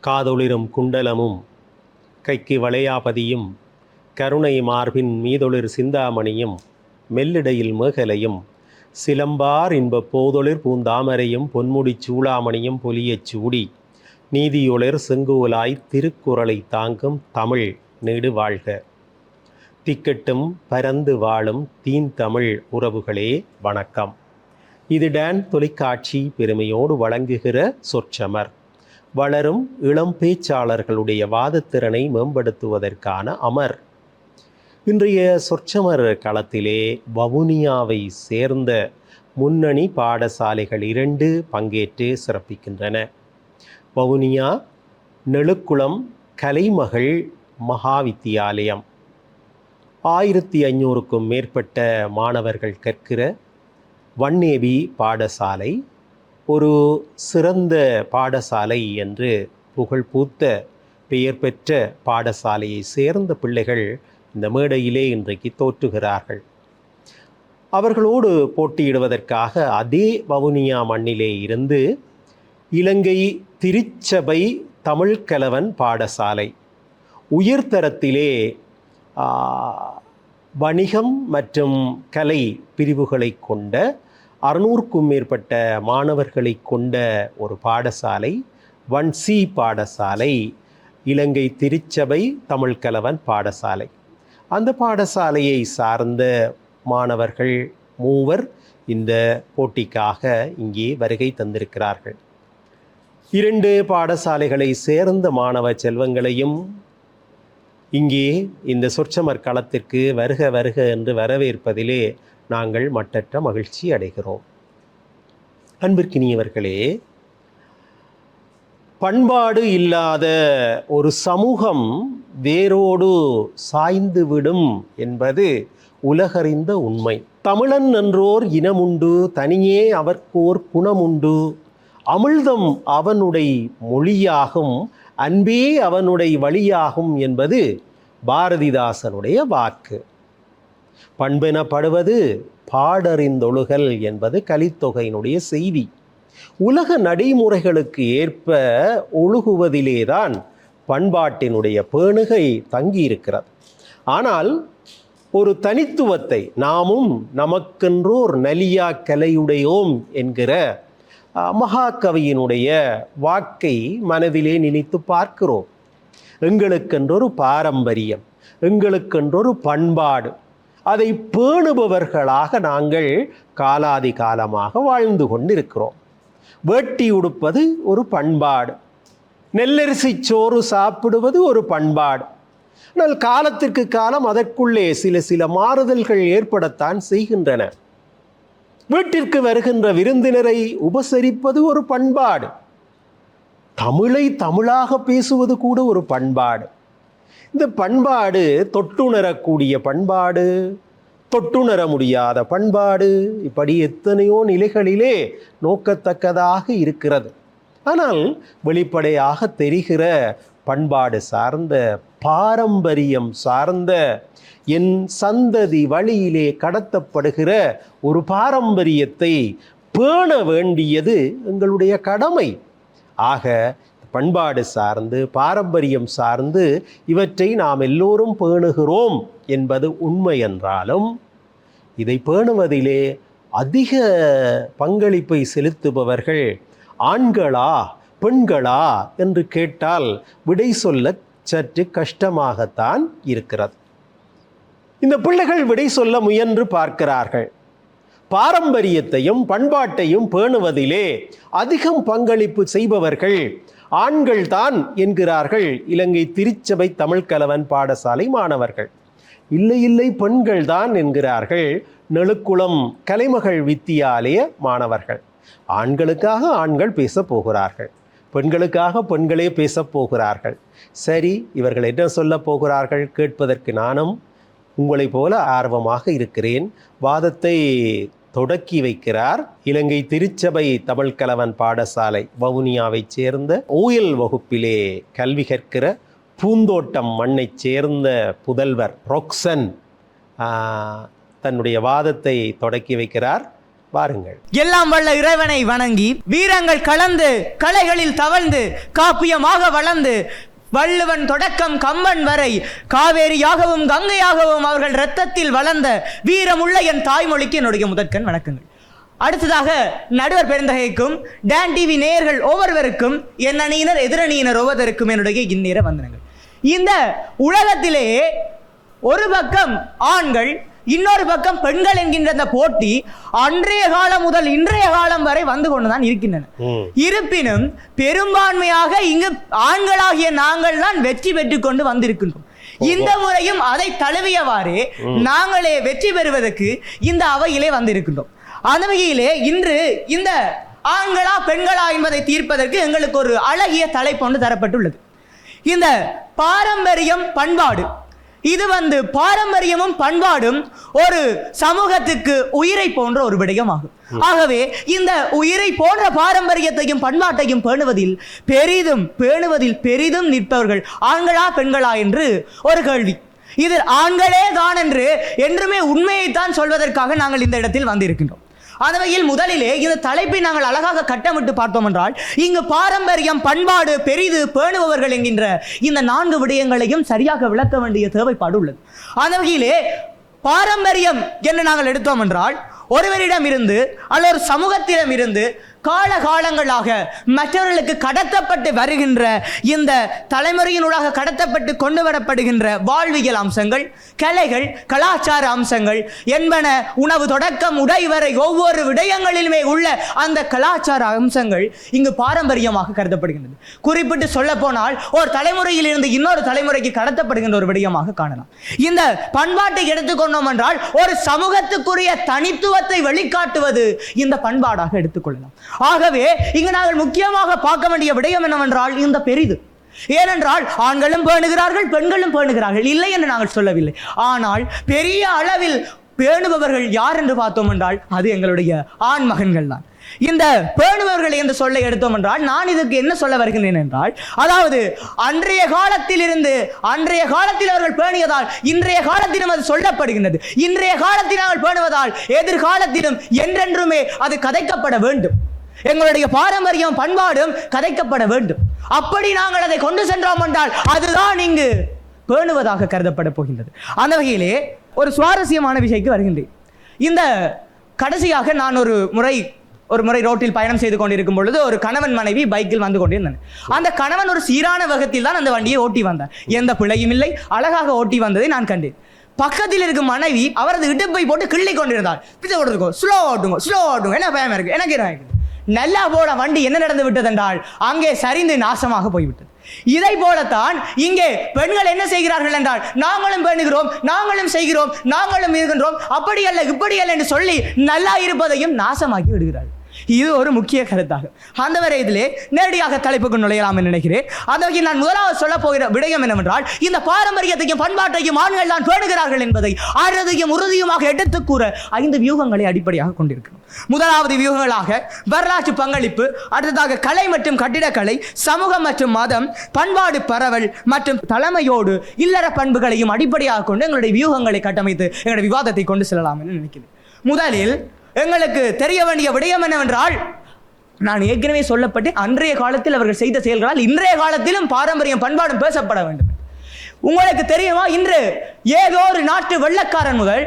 காதொளிரும் குண்டலமும் கைக்கு வளையாபதியும் கருணை மார்பின் மீதொளிர் சிந்தாமணியும் மெல்லிடையில் மேகலையும் சிலம்பார் இன்ப போதொளிர் பூந்தாமரையும் பொன்முடிச் சூளாமணியும் பொலியச் சூடி நீதியொளிர் செங்கோலாய் திருக்குறளை தாங்கும் தமிழ் நீடு வாழ்க. திக்கட்டும் பரந்து வாழும் தீன் தமிழ் உறவுகளே வணக்கம். இது டான் தொலைக்காட்சி பெருமையோடு வழங்குகிற சொற்சமர். வளரும் இளம் பேச்சாளர்களுடைய வாதத்திறனை மேம்படுத்துவதற்கான அமர். இன்றைய சொற்சமர் களத்திலே வவுனியாவை சேர்ந்த முன்னணி பாடசாலைகள் 2 பங்கேற்று சிறப்பிக்கின்றன. வவுனியா நெழுக்குளம் கலைமகள் மகாவித்தியாலயம் 1500க்கும் மேற்பட்ட மாணவர்கள் கற்கிற வன்னேவி பாடசாலை ஒரு சிறந்த பாடசாலை என்று புகழ்பூத்த பெயர் பெற்ற பாடசாலையை சேர்ந்த பிள்ளைகள் இந்த மேடையிலே இன்றைக்கு தோற்றுகிறார்கள். அவர்களோடு போட்டியிடுவதற்காக அதே வவுனியா மண்ணிலே இருந்து இலங்கை திருச்சபை தமிழ்கலவன் பாடசாலை உயர்தரத்திலே வணிகம் மற்றும் கலை பிரிவுகளை கொண்ட 600க்கும் மேற்பட்ட மாணவர்களை கொண்ட ஒரு பாடசாலை 1C பாடசாலை இலங்கை திருச்சபை தமிழ்கலவன் பாடசாலை. அந்த பாடசாலையை சார்ந்த மாணவர்கள் 3 இந்த போட்டிக்காக இங்கே வருகை தந்திருக்கிறார்கள். 2 பாடசாலைகளை சேர்ந்த மாணவ செல்வங்களையும் இங்கே இந்த சொற்சமர் களத்திற்கு வருக வருக என்று வரவேற்பதிலே நாங்கள் மட்டற்ற மகிழ்ச்சி அடைகிறோம். அன்பிற்கினியவர்களே, பண்பாடு இல்லாத ஒரு சமூகம் வேரோடு சாய்ந்துவிடும் என்பது உலகறிந்த உண்மை. தமிழன் என்றோர் இனமுண்டு, தனியே அவர்க்கோர் குணமுண்டு, அமிழ்தம் அவனுடைய மொழியாகும், அன்பே அவனுடைய வழியாகும் என்பது பாரதிதாசனுடைய வாக்கு. பண்பெனப்படுவது பாடறிந்தொழுகல் என்பது கலித்தொகையினுடைய செய்தி. உலக நடைமுறைகளுக்கு ஏற்ப ஒழுகுவதிலேதான் பண்பாட்டினுடைய பேணுகை தங்கியிருக்கிறது. ஆனால் ஒரு தனித்துவத்தை நாமும் நமக்கென்றோர் நலியா கலையுடையோம் என்கிற மகாகவியினுடைய வாக்கை மனதிலே நினைத்து பார்க்கிறோம். எங்களுக்கென்றொரு பாரம்பரியம், எங்களுக்கென்றொரு பண்பாடு, அதை பேணுபவர்களாக நாங்கள் காலாதி காலமாக வாழ்ந்து கொண்டிருக்கிறோம். வேட்டி உடுப்பது ஒரு பண்பாடு, நெல்லரிசி சோறு சாப்பிடுவது ஒரு பண்பாடு. ஆனால் காலத்திற்கு காலம் அதற்குள்ளே சில மாறுதல்கள் ஏற்படத்தான் செய்கின்றன. வீட்டிற்கு வருகின்ற விருந்தினரை உபசரிப்பது ஒரு பண்பாடு, தமிழை தமிழாக பேசுவது கூட ஒரு பண்பாடு. இந்த பண்பாடு தொட்டுணரக்கூடிய பண்பாடு, தொட்டுணர முடியாத பண்பாடு, இப்படி எத்தனையோ நிலைகளிலே நோக்கத்தக்கதாக இருக்கிறது. ஆனால் வெளிப்படையாக தெரிகிற பண்பாடு சார்ந்த, பாரம்பரியம் சார்ந்த, என் சந்ததி வழியிலே கடத்தப்படுகிற ஒரு பாரம்பரியத்தை பேண வேண்டியது எங்களுடைய கடமை. ஆக பண்பாடு சார்ந்து, பாரம்பரியம் சார்ந்து இவற்றை நாம் எல்லோரும் பேணுகிறோம் என்பது உண்மை என்றாலும், இதை பேணுவதிலே அதிக பங்களிப்பை செலுத்துபவர்கள் ஆண்களா பெண்களா என்று கேட்டால் விடை சொல்ல சற்று கஷ்டமாகத்தான் இருக்கிறது. இந்த பிள்ளைகள் விடை சொல்ல முயன்று பார்க்கிறார்கள். பாரம்பரியத்தையும் பண்பாட்டையும் பேணுவதிலே அதிகம் பங்களிப்பு செய்பவர்கள் ஆண்கள் தான் என்கிறார்கள் இலங்கை திருச்சபை தமிழ்கலவன் பாடசாலை மாணவர்கள். இல்லை பெண்கள் தான் என்கிறார்கள் நெழுக்குளம் கலைமகள் வித்தியாலய மாணவர்கள். ஆண்களுக்காக ஆண்கள் பேசப் போகிறார்கள், பெண்களுக்காக பெண்களே பேசப் போகிறார்கள். சரி, இவர்கள் என்ன சொல்ல போகிறார்கள் கேட்பதற்கு நானும் உங்களை போல ஆர்வமாக இருக்கிறேன். வாதத்தை தொடக்கி வைக்கிறார் இலங்கை திருச்சபை தமிழ்கலவன் பாடசாலை வவுனியாவைச் சேர்ந்த ஓயல் வகுப்பிலே கல்வி கற்கிற பூந்தோட்டம் மண்ணைச் சேர்ந்த புதல்வர் ரொக்சன் தன்னுடைய வாதத்தை தொடக்கி வைக்கிறார். பாருங்கள். எல்லாம் வல்ல இறைவனை வணங்கி வீரங்கள் கலந்து கலைகளில் தவழ்ந்து காப்பியமாக வளர்ந்து வள்ளுவன் தொடக்கம் கம்பன் வரை காவேரியாகவும் கங்கையாகவும் அவர்கள் இரத்தத்தில் வளர்ந்த வீரமுள்ள என் தாய்மொழிக்கு என்னுடைய முதற்கண் வணக்கங்கள். அடுத்ததாக நடுவர் பெருந்தகைக்கும் டான் டிவி நேயர்கள் ஒவ்வொருவருக்கும் என் அணியினர் எதிரணியினர் ஒவ்வொருவருக்கும் என்னுடைய இந்நேர வந்தனங்கள். இந்த உலகத்திலே ஒரு பக்கம் ஆண்கள் இன்னொரு பக்கம் பெண்கள் என்கின்ற அந்த போட்டி அன்றைய காலம் முதல் இன்றைய காலம் வரை வந்து கொண்டுதான் இருக்கின்றன. இருப்பினும் பெரும்பான்மையாக இங்கு ஆண்களாகிய நாங்கள் தான் வெற்றி பெற்றுக் கொண்டு வந்திருக்கின்றோம். இந்த முறையும் அதை தழுவியவாறு நாங்களே வெற்றி பெறுவதற்கு இந்த அவையிலே வந்திருக்கின்றோம். அந்த வகையிலே இன்று இந்த ஆண்களா பெண்களா என்பதை தீர்ப்பதற்கு எங்களுக்கு ஒரு அழகிய தலைப்பு ஒன்று தரப்பட்டுள்ளது. இந்த பாரம்பரியம் பண்பாடு, இது பாரம்பரியமும் பண்பாடும் ஒரு சமூகத்துக்கு உயிரை போன்ற ஒரு விடயமாகும். ஆகவே இந்த உயிரை போன்ற பாரம்பரியத்தையும் பண்பாட்டையும் பேணுவதில் பெரிதும் நிற்பவர்கள் ஆண்களா பெண்களா என்று ஒரு கேள்வி. இதில் ஆண்களே தான் என்று என்றுமே உண்மையைத்தான் சொல்வதற்காக நாங்கள் இந்த இடத்தில் வந்திருக்கின்றோம். அந்த வகையில் முதலிலே இந்த தலைப்பை நாங்கள் அழகாக கட்டமிட்டு பார்த்தோம் என்றால் இங்கு பாரம்பரியம் பண்பாடு பெரிது பேணுபவர்கள் என்கின்ற இந்த 4 விடயங்களையும் சரியாக விளக்க வேண்டிய தேவைப்பாடு உள்ளது. அந்த வகையிலே பாரம்பரியம் என்று நாங்கள் எடுத்தோம் என்றால் ஒருவரிடம் இருந்து அல்லது ஒரு சமூகத்திடம் இருந்து காலகாலங்களாக மற்றவர்களுக்கு கடத்தப்பட்டு வருகின்ற இந்த தலைமுறையினூடாக கடத்தப்பட்டு கொண்டு வரப்படுகின்ற வாழ்வியல் அம்சங்கள், கலைகள், கலாச்சார அம்சங்கள் என்பன உணவு தொடக்கம் உடை வரை ஒவ்வொரு விடயங்களிலுமே உள்ள அந்த கலாச்சார அம்சங்கள் இங்கு பாரம்பரியமாக கருதப்படுகின்றது. குறிப்பிட்டு சொல்ல போனால் ஒரு தலைமுறையில் இருந்து இன்னொரு தலைமுறைக்கு கடத்தப்படுகின்ற ஒரு விடயமாக காணலாம். இந்த பண்பாட்டை எடுத்துக்கொண்டோம் என்றால் ஒரு சமூகத்துக்குரிய தனித்துவத்தை வெளிக்காட்டுவது இந்த பண்பாடாக எடுத்துக்கொள்ளலாம். ஆகவே இங்கு நாங்கள் முக்கியமாக பார்க்க வேண்டிய விடயம் என்னவென்றால் இந்த பெரிது. ஏனென்றால் ஆண்களும் பேணுகிறார்கள் பெண்களும் பேணுகிறார்கள், இல்லை என்று நாங்கள் சொல்லவில்லை. ஆனால் பெரிய அளவில் பேணுபவர்கள் யார் என்று பார்த்தோம் என்றால் அது எங்களுடைய ஆண் மகன்கள் தான். இந்த பேணுபவர்கள் என்று சொல்ல எடுத்தோம் என்றால் நான் இதுக்கு என்ன சொல்ல வருகிறேன் என்றால், அதாவது அன்றைய காலத்தில் அவர்கள் பேணியதால் இன்றைய காலத்திலும் அது சொல்லப்படுகின்றது. இன்றைய காலத்தில் நாங்கள் பேணுவதால் எதிர்காலத்திலும் என்றென்றுமே அது கதைக்கப்பட வேண்டும். எங்களுடைய பாரம்பரியம் பண்பாடும் கதைக்கப்பட வேண்டும். அப்படி நாங்கள் அதை கொண்டு சென்றோம் என்றால் அதுதான் இங்கு பேணுவதாக கருதப்பட போகின்றது. அந்த வகையிலே ஒரு சுவாரஸ்யமான விஷயத்துக்கு வருகின்றேன். இந்த கடைசியாக நான் ஒரு முறை ரோட்டில் பயணம் செய்து கொண்டிருக்கும் பொழுது ஒரு கணவன் மனைவி பைக்கில் வந்து கொண்டிருந்தனர். அந்த கணவன் ஒரு சீரான வேகத்தில் தான் அந்த வண்டியை ஓட்டி வந்தார். எந்த பிழையும் இல்லை, அழகாக ஓட்டி வந்ததை நான் கண்டேன். பக்கத்தில் இருக்கும் மனைவி அவரது இடுப்பை போட்டு கிள்ளி கொண்டிருந்தார். ஸ்லோ ஓட்டுங்க, என்ன பயமா இருக்கு, எனக்கு என்ன இருக்குது, நல்லா போட வண்டி என்ன நடந்து விட்டது என்றால் அங்கே சரிந்து நாசமாக போய்விட்டது. இதை போலத்தான் இங்கே பெண்கள் என்ன செய்கிறார்கள் என்றால் நாங்களும் பேணுகிறோம், நாங்களும் செய்கிறோம், நாங்களும் இருக்கின்றோம், அப்படி அல்ல இப்படி அல்ல என்று சொல்லி நல்லா இருப்பதையும் நாசமாக்கி விடுகிறார்கள். இது ஒரு முக்கிய கருத்தாக அந்த வரையிலே நேரடியாக தலைப்புக்கு நுழையலாம் என்று நினைக்கிறேன். அந்த வகையில் நான் முதலாவது சொல்ல போகிற விடயம் என்னவென்றால் இந்த பாரம்பரியத்தையும் பண்பாட்டையும் ஆண்கள் தான் பேணுகிறார்கள் என்பதை அறுதியும் உறுதியுமாக எடுத்து கூற 5 வியூகங்களை அடிப்படையாக கொண்டிருக்கிறோம். முதலாவது வியூகங்களாக வரலாற்று பங்களிப்பு, அடுத்ததாக கலை மற்றும் கட்டிடக்கலை, சமூகம் மற்றும் மதம், பண்பாடு பரவல் மற்றும் தலைமையோடு இல்லற பண்புகளையும் அடிப்படையாக கொண்டு எங்களுடைய வியூகங்களை கட்டமைத்து எங்களுடைய விவாதத்தை கொண்டு செல்லலாம் என்று நினைக்கிறேன். முதலில் எங்களுக்கு தெரிய வேண்டிய விடயம் என்னவென்றால், நான் ஏற்கனவே சொல்லப்பட்டு அன்றைய காலத்தில் அவர்கள் செய்த செயல்களால் இன்றைய காலத்திலும் பாரம்பரியம் பண்பாடும் பேசப்பட வேண்டும். உங்களுக்கு தெரியுமா, இன்று ஏதோ ஒரு நாட்டு வெள்ளக்காரன் முதல்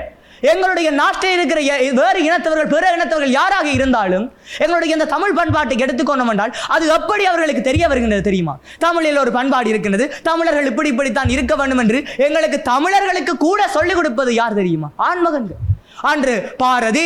எங்களுடைய நாட்டில் இருக்கிற வேறு இனத்தவர்கள் பிற இனத்தவர்கள் யாராக இருந்தாலும் எங்களுடைய இந்த தமிழ் பண்பாட்டை எடுத்துக்கொண்டோம் என்றால் அது எப்படி அவர்களுக்கு தெரிய வருகின்றது தெரியுமா? தமிழில் ஒரு பண்பாடு இருக்கின்றது, தமிழர்கள் இப்படித்தான் இருக்க வேண்டும் என்று எங்களுக்கு தமிழர்களுக்கு கூட சொல்லிக் கொடுப்பது யார் தெரியுமா? ஆண்மகன்கள். அன்று பாரதி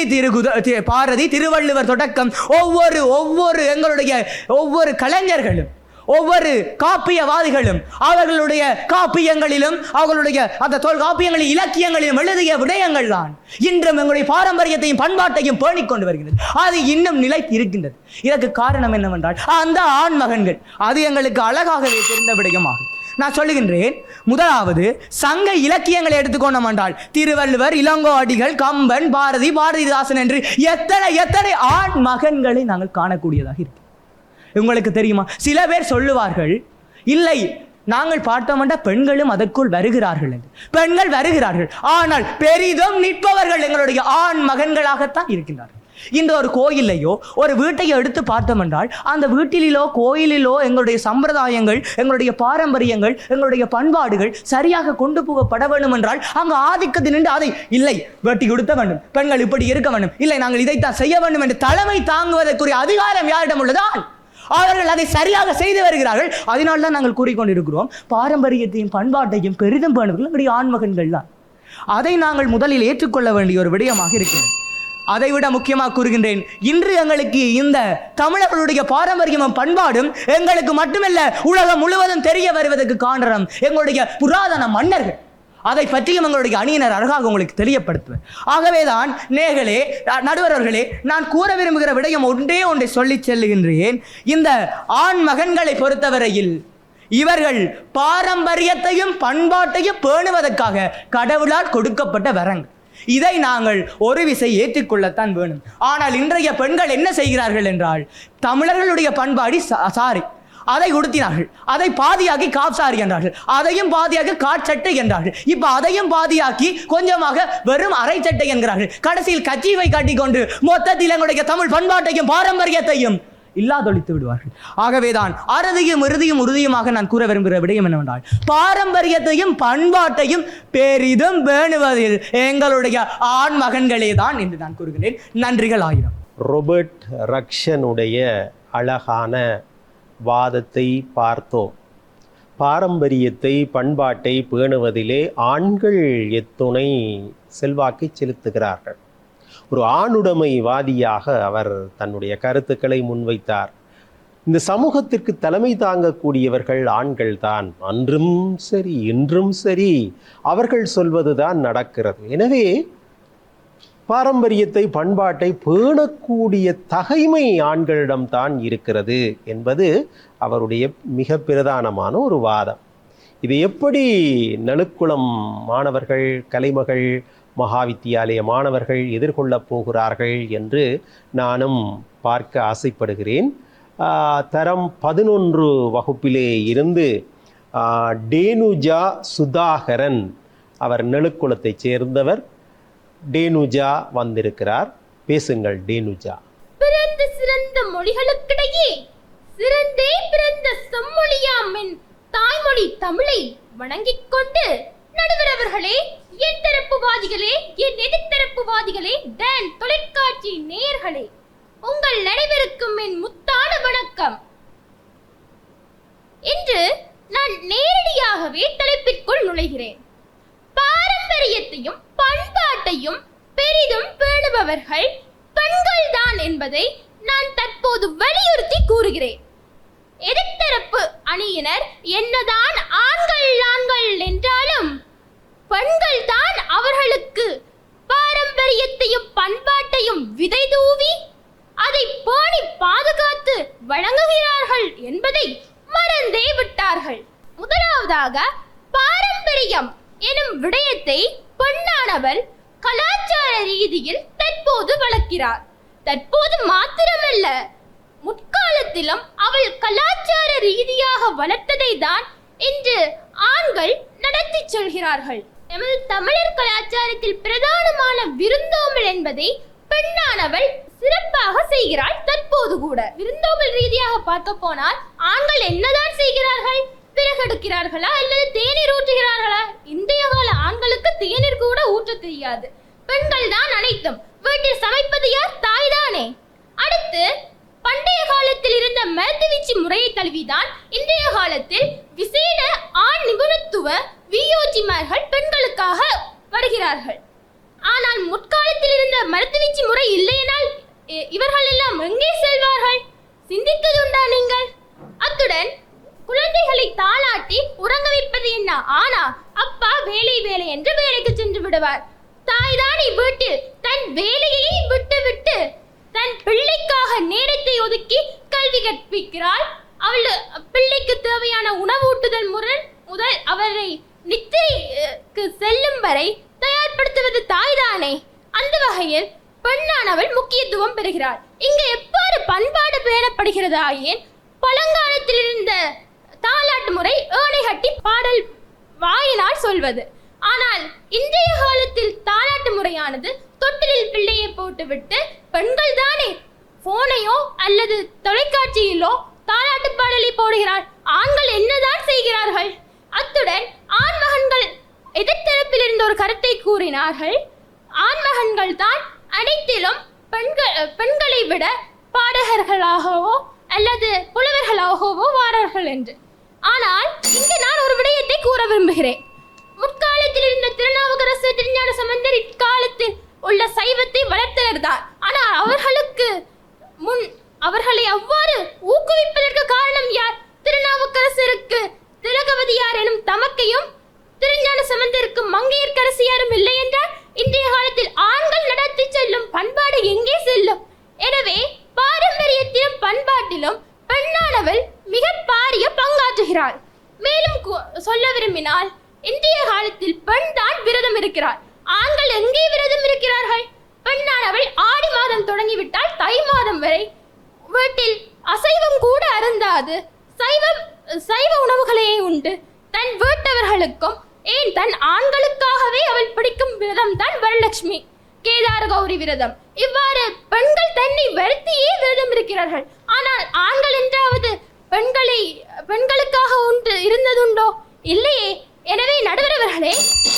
திருவள்ளுவர் தொடக்கம் ஒவ்வொரு எங்களுடைய ஒவ்வொரு கலைஞர்களும் ஒவ்வொரு காப்பியவாதிகளும் அவர்களுடைய காப்பியங்களிலும் அவர்களுடைய அந்த தொல்காப்பியங்களின் இலக்கியங்களிலும் எழுதிய விடயங்கள் தான் இன்றும் எங்களுடைய பாரம்பரியத்தையும் பண்பாட்டையும் பேணிக்கொண்டு வருகிறது. அது இன்னும் நிலைத்து இருக்கின்றது. இதற்கு காரணம் என்னவென்றால் அந்த ஆண் மகன்கள். அது எங்களுக்கு அழகாகவே தெரிந்த விடயமாகும். நான் சொல்லுகின்றேன், முதலாவது சங்க இலக்கியங்களை எடுத்துக்கொண்டோம் என்றால் திருவள்ளுவர், இளங்கோ அடிகள், கம்பன், பாரதிதாசன் என்று எத்தனை ஆண் மகன்களை நாங்கள் காணக்கூடியதாக இருக்கு. உங்களுக்கு தெரியுமா, சில பேர் சொல்லுவார்கள், இல்லை நாங்கள் பார்த்தோம் என்றால் பெண்களும் அதற்குள் வருகிறார்கள் என்று. பெண்கள் வருகிறார்கள், ஆனால் பெரிதும் நிற்பவர்கள் எங்களுடைய ஆண் மகன்களாகத்தான் இருக்கின்றார்கள். இன்று ஒரு கோயிலையோ ஒரு வீட்டையோ எடுத்து பார்த்தோம் என்றால் அந்த வீட்டிலோ கோயிலிலோ எங்களுடைய சம்பிரதாயங்கள், எங்களுடைய பாரம்பரியங்கள், எங்களுடைய பண்பாடுகள் சரியாக கொண்டு போகப்பட வேண்டும் என்றால் அங்கு ஆதிக்கத்தில் நின்று அதை இல்லை வேட்டி கொடுத்த வேண்டும், பெண்கள் இப்படி இருக்க வேண்டும், இல்லை நாங்கள் இதைத்தான் செய்ய வேண்டும் என்று தலைமை தாங்குவதற்குரிய அதிகாரம் யாரிடம் உள்ளதால் அவர்கள் அதை சரியாக செய்து வருகிறார்கள். அதனால்தான் நாங்கள் கூறிக்கொண்டிருக்கிறோம், பாரம்பரியத்தையும் பண்பாட்டையும் பெரிதும் பேணுவர்கள் எங்களுடைய ஆண்மகன்கள் தான். அதை நாங்கள் முதலில் ஏற்றுக்கொள்ள வேண்டிய ஒரு விடயமாக இருக்கிறது. அதைவிட முக்கியமாக கூறுகின்றேன், இன்று எங்களுக்கு இந்த தமிழர்களுடைய பாரம்பரியமும் பண்பாடும் எங்களுக்கு மட்டுமல்ல உலகம் முழுவதும் தெரிய வருவதற்கு காரணம் எங்களுடைய புராதன மன்னர்கள். அதை பற்றியும் எங்களுடைய அணியினர் அழகாக உங்களுக்கு தெரியப்படுத்துவேன். ஆகவேதான் நேர்களே, நடுவர்களே, நான் கூற விரும்புகிற விடயம் ஒன்றை சொல்லி செல்லுகின்றேன். இந்த ஆண் மகன்களை பொறுத்தவரையில் இவர்கள் பாரம்பரியத்தையும் பண்பாட்டையும் பேணுவதற்காக கடவுளால் கொடுக்கப்பட்ட வரங்கள். இதை நாங்கள் ஒரு விசை ஏற்றுக்கொள்ளத்தான் வேணும். ஆனால் இன்றைய பெண்கள் என்ன செய்கிறார்கள் என்றால், தமிழர்களுடைய பண்பாடி சாரி அதை உடுத்தினார்கள், அதை பாதியாக்கி காப்சாரி என்றார்கள், அதையும் பாதியாக்கி காட்சட்டை என்றார்கள், இப்போ அதையும் பாதியாக்கி கொஞ்சமாக வெறும் அரை சட்டை என்கிறார்கள். கடைசியில் கட்சியை காட்டிக்கொண்டு மொத்தத்தில் எங்களுடைய தமிழ் பண்பாட்டையும் பாரம்பரியத்தையும் இல்லாதொழித்து விடுவார்கள். ஆகவேதான் அறுதியும் இறுதியும் உறுதியுமாக நான் கூற விரும்புகிற விடயம் என்னவென்றால், பாரம்பரியத்தையும் பண்பாட்டையும் பெரிதும் பேணுவதில் எங்களுடைய ஆண் மகன்களே தான் என்று நான் கூறுகிறேன். நன்றிகள் ஆயிரம். ரோபர்ட் ரக்ஷனுடைய அழகான வாதத்தை பார்த்தோம். பாரம்பரியத்தை பண்பாட்டை பேணுவதிலே ஆண்கள் எத்துணை செல்வாக்கை செலுத்துகிறார்கள். ஒரு ஆணுடைமைவாதியாக அவர் தன்னுடைய கருத்துக்களை முன்வைத்தார். இந்த சமூகத்திற்கு தலைமை தாங்கக்கூடியவர்கள் ஆண்கள் தான். அன்றும் சரி இன்றும் சரி அவர்கள் சொல்வதுதான் நடக்கிறது. எனவே பாரம்பரியத்தை பண்பாட்டை பேணக்கூடிய தகைமை ஆண்களிடம்தான் இருக்கிறது என்பது அவருடைய மிக பிரதானமான ஒரு வாதம். இது எப்படி நலுக்குளம் மாணவர்கள், கலைமகள் மகாவித்தியாலய மாணவர்கள் எதிர்கொள்ளப் போகிறார்கள் என்று நானும் பார்க்க ஆசைப்படுகிறேன். தரம் 11 வகுப்பிலே இருந்து டேனுஜா சுதாகரன், அவர் நெழுக்குளத்தை சேர்ந்தவர். டேனுஜா வந்திருக்கிறார். பேசுங்கள் டேனுஜா. பிறந்த சிறந்த மொழிகளுக்கிடையே சிறந்தே பிறந்த செம்மொழியாம் என் தாய்மொழி தமிழை வணங்கிக் கொண்டு, நடுவர் அவர்களே, என் தரப்புவாதிகளே, என் எதிர்த்தரப்புவாதிகளே, டான் தொலைக்காட்சி நேயர்களே, உங்கள் அனைவருக்கும் என் முத்தான வணக்கம். இன்று நான் நேரடியாகவே தலைப்பிற்குள் நுழைகிறேன். பாரம்பரியத்தையும் பண்பாட்டையும் பெரிதும் பேணுபவர்கள் பெண்கள்தான் என்பதை நான் தற்போது வலியுறுத்தி கூறுகிறேன். எதிர்த்தரப்பு அணியினர் என்னதான் ஆண்கள் என்றாலும் பெண்கள் தான் அவர்களுக்கு பாரம்பரியத்தையும் பண்பாட்டையும் விதை தூவி அதை பேணி பாதுகாத்து வழங்குகிறார்கள் என்பதை மறந்தே விட்டார்கள். முதலாவதாக, பாரம்பரியம் எனும் விடயத்தை பெண்ணானவள் கலாச்சார ரீதியில் தற்போது வளர்க்கிறார். தற்போது மாத்திரமல்ல, முற்காலத்திலும் அவள் கலாச்சார ரீதியாக வளர்த்ததை தான் இன்று ஆண்கள் நடத்தி செல்கிறார்கள். எமது தமிழர் கலாச்சாரத்தில் பிரதானமான விருந்தோம்பல் என்பதை பெண்ணானவள் சிறப்பாக செய்கிறாள். தற்போது கூட விருந்தோம்பல் ரீதியாக பார்க்க போனால் ஆண்கள் என்னதான் செய்கிறார்கள்? பிறகெடுக்கிறார்களா அல்லது தேநீர் ஊற்றுகிறார்களா? இன்றைய கால ஆண்களுக்கு தேநீர் கூட ஊற்ற தெரியாது. பெண்கள் தான் அனைத்தும். வீட்டில் சமைப்பது யார்? தாய் தானே. அடுத்து, பண்டைய காலத்தில் இருந்த மருத்துவச்சி முறையை தழுவிதான் இன்றைய காலத்தில் விசேட ஆண் நிபுணத்துவ வியோஜிமார்கள் பெண்களுக்காக வருகிறார்கள். ஆனால் முற்காலத்தில் இருந்த மருத்துவச்சி முறை இல்லையெனால் இவர்கள் எல்லாம் எங்கே செல்வார்கள்? சிந்தித்ததுண்டா நீங்கள்? அத்துடன் குழந்தைகளை தாளாட்டி உறங்க வைப்பது என்ன? ஆனா அப்பா வேலை வேலை என்று வேலைக்கு சென்று விடுவார். தாய்தான் வீட்டில் தன் வேலையை விட்டு தன் பிள்ளைக்காக நேரத்தை ஒதுக்கி கல்வி கற்பிக்கிறாள். அவள் பிள்ளைக்கு தேவையான உணவூட்டுதல் முதல் அவரை நித்திரைக்கு செல்லும் வரை தயார்படுத்துவது தாய்தானே. அந்த வகையில் பெண்ணானவள் முக்கியத்துவம் பெறுகிறாள். இங்கு எவ்வாறு பண்பாடு பேணப்படுகிறதா? ஏன் பழங்காலத்தில் இருந்த தாலாட்டு முறை ஏணை கட்டி பாடல் வாயினால் சொல்வது. ஆனால் இன்றைய காலத்தில் தாலாட்டு முறையானது தொட்டிலில் பிள்ளையை போட்டுவிட்டு பெண்கள் தானே போனையோ அல்லது தொலைக்காட்சியிலோ தாலாட்டு பாடலை போடுகிறார். ஆண்கள் என்னதான் செய்கிறார்கள்? அத்துடன் ஆண்மகன்கள் எதிர்த்தரப்பில் இருந்த ஒரு கருத்தை கூறினார்கள். ஆண்மகன்கள் தான் அனைத்திலும் பெண்களை விட பாடகர்களாகவோ அல்லது புலவர்களாகவோ வாரார்கள் என்று. ஆனால் இங்கு நான் ஒரு விடயத்தை கூற விரும்புகிறேன். முற்காலத்தில் இருந்த திருநாவுக்கரசு, திருஞான சம்பந்தர் இக்காலத்தில் உள்ள சைவத்தை வளர்த்தனர் தான். ஆனால் அவர்களுக்கு முன் அவர்களை அவ்வாறு ஊக்குவிப்பதற்கு காரணம் யார்? திருநாவுக்கரசருக்கு திலகவதியார் எனும் தமக்கையும் திருஞான சம்பந்தருக்கு மங்கையர்க்கரசியாரும் இல்லை என்றால் இன்றைய காலத்தில் ஆண்கள் நடத்தி செல்லும் பண்பாடு எங்கே செல்லும்? எனவே பாரம்பரியத்திலும் பண்பாட்டிலும் பெண்ணானவள் மிக பாரிய பங்காற்றுகிறாள். மேலும் சொல்ல விரும்பினால் இன்றைய காலத்தில் பெண் தான் விரதம் இருக்கிறார். ஆண்கள் எங்கே விரதம் இருக்கிறார்கள்? பெண்ணானவள் ஆடி மாதம் தொடங்கிவிட்டால் தை மாதம் வரை வீட்டில் அசைவம் கூட அருந்தாது சைவ உணவுகளே உண்டு. தன் வீட்டவர்களுக்கும் ஏன் தன் ஆண்களுக்காகவே அவள் பிடிக்கும் விரதம் தான் வரலட்சுமி, கேதார கௌரி விரதம். இவ்வாறு பெண்கள் தன்னை வருத்தியே விரதம் இருக்கிறார்கள். ஆனால் ஆண்கள் என்றாவது பெண்களுக்காக ஒன்று இருந்ததுண்டோ? இல்லையே. எனவே நடுவரவர்களே,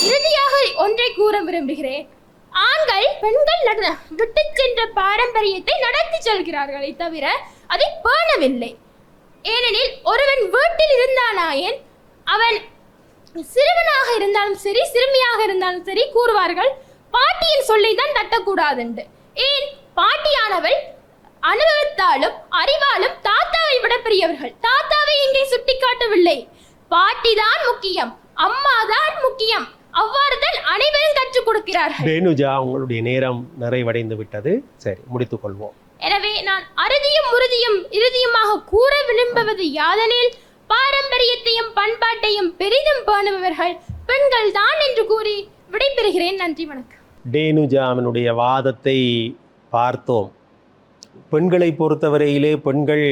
இறுதியாக ஒன்றை கூற விரும்புகிறேன். ஆண்கள் பெண்கள் விட்டு சென்ற பாரம்பரியத்தை நடத்தி செல்கிறார்களே தவிர அதை பேணவில்லை. ஏனெனில் ஒருவன் வீட்டில் இருந்தானாயன் அவன் சிறுவனாக இருந்தாலும் சரி சிறுமியாக இருந்தாலும் சரி கூறுவார்கள் பாட்டியின் சொல்லை தான் தட்டக்கூடாது என்று. ஏன்? பாட்டியானவள் அனுபவத்தாலும் அறிவாலும் தாத்தாவை விட பெரியவர்கள். தாத்தாவை இங்கே சுட்டி காட்டவில்லை. பாட்டி தான் முக்கியம், அம்மா தான் முக்கியம். அவ்வாறு தான் அனைவரும் கற்றுக் கொடுக்கிறார்கள். ரேணுஜா, உங்களுடைய நேரம் நிறைவடைந்து விட்டது. சரி, முடித்துக் கொள்வோம். எனவே நான் அறுதியும் உறுதியும் இறுதியுமாக கூற விரும்புவது யாதெனில், பாரம்பரியத்தையும் பண்பாட்டையும் பெரிதும் பேணுபவர்கள் பெண்கள் தான் என்று கூறி விடைபெறுகிறேன். நன்றி, வணக்கம். ரேணுஜாவினுடைய வாதத்தை பார்த்தோம். பெண்களை பொறுத்தவரையிலே பெண்கள்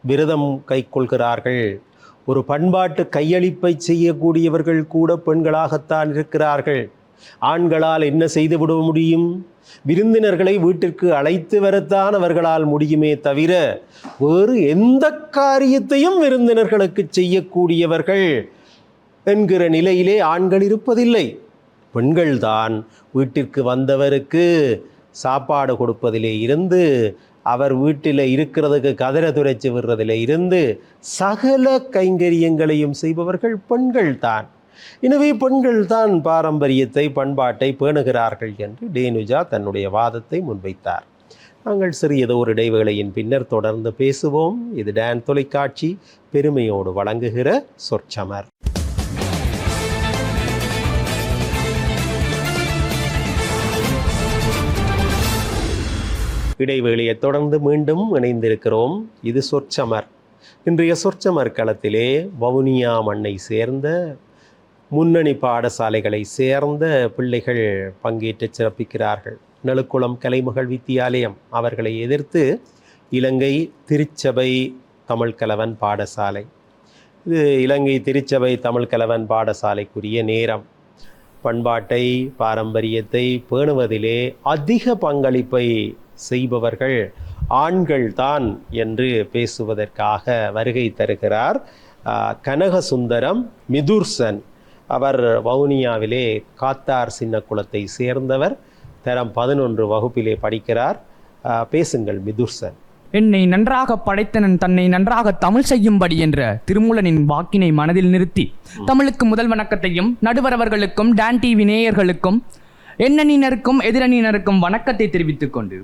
விரதம் கைக்கொள்கிறார்கள். ஒரு பண்பாட்டு கையளிப்பை செய்யக்கூடியவர்கள் கூட பெண்களாகத்தான் இருக்கிறார்கள். ஆண்களால் என்ன செய்து விட முடியும்? விருந்தினர்களை வீட்டிற்கு அழைத்து வரத்தான் அவர்களால் முடியுமே தவிர வேறு எந்த காரியத்தையும் விருந்தினர்களுக்கு செய்யக்கூடியவர்கள் என்கிற நிலையிலே ஆண்கள் இருப்பதில்லை. பெண்கள்தான் வீட்டிற்கு வந்தவருக்கு சாப்பாடு கொடுப்பதிலே இருந்து, அவர் வீட்டில் இருக்கிறதுக்கு கதற துரைச்சி விடுறதில் இருந்து சகல கைங்கரியங்களையும் செய்பவர்கள் பெண்கள் தான். எனவே பெண்கள் தான் பாரம்பரியத்தை பண்பாட்டை பேணுகிறார்கள் என்று ரேணுஜா தன்னுடைய வாதத்தை முன்வைத்தார். நாங்கள் சிறியதோ ஒரு இடைவேளையின் பின்னர் தொடர்ந்து பேசுவோம். இது டான் தொலைக்காட்சி பெருமையோடு வழங்குகிற சொற்சமர். இடைவேளையை தொடர்ந்து மீண்டும் இணைந்திருக்கிறோம். இது சொற்சமர். இன்றைய சொற்சமர் களத்திலே வவுனியா மண்ணை சேர்ந்த முன்னணி பாடசாலைகளை சேர்ந்த பிள்ளைகள் பங்கேற்று சிறப்பிக்கிறார்கள். நெலுக்குளம் கலைமகள் வித்தியாலயம் அவர்களை எதிர்த்து இலங்கை திருச்சபை தமிழ்கலவன் பாடசாலை. இது இலங்கை திருச்சபை தமிழ்கலவன் பாடசாலைக்குரிய நேரம். பண்பாட்டை பாரம்பரியத்தை பேணுவதிலே அதிக பங்களிப்பை செய்பவர்கள் ஆண்கள் தான் என்று பேசுவதற்காக வருகை தருகிறார் கனகசுந்தரம் மிதுர்சன். அவர் வவுனியாவிலே காத்தார் சின்னக்குளத்தை சேர்ந்தவர். தரம் 11 வகுப்பிலே படிக்கிறார். பேசுங்கள் மிதுர்சன். என்னை நன்றாக படைத்தனன் தன்னை நன்றாக தமிழ் செய்யும்படி என்ற திருமூலனின் வாக்கினை மனதில் நிறுத்தி தமிழுக்கு முதல் வணக்கத்தையும் நடுவரவர்களுக்கும் டான் டிவி நேயர்களுக்கும் எண்ணணியினருக்கும் எதிரணியினருக்கும் வணக்கத்தை தெரிவித்துக் கொண்டு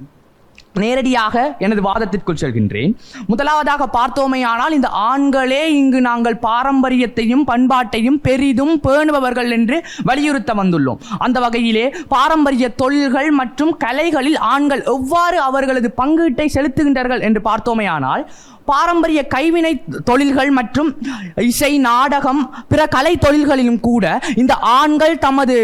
நேரடியாக எனது வாதத்திற்குள் செல்கின்றேன். முதலாவதாக பார்த்தோமேயானால் இந்த ஆண்களே இங்கு நாங்கள் பாரம்பரியத்தையும் பண்பாட்டையும் பெரிதும் பேணுபவர்கள் என்று வலியுறுத்த வந்துள்ளோம். அந்த வகையிலே பாரம்பரிய தொழில்கள் மற்றும் கலைகளில் ஆண்கள் எவ்வாறு அவர்களது பங்கீட்டை செலுத்துகின்றார்கள் என்று பார்த்தோமேயானால் பாரம்பரிய கைவினை தொழில்கள் மற்றும் இசை, நாடகம், பிற கலை தொழில்களிலும் கூட இந்த ஆண்கள் தமது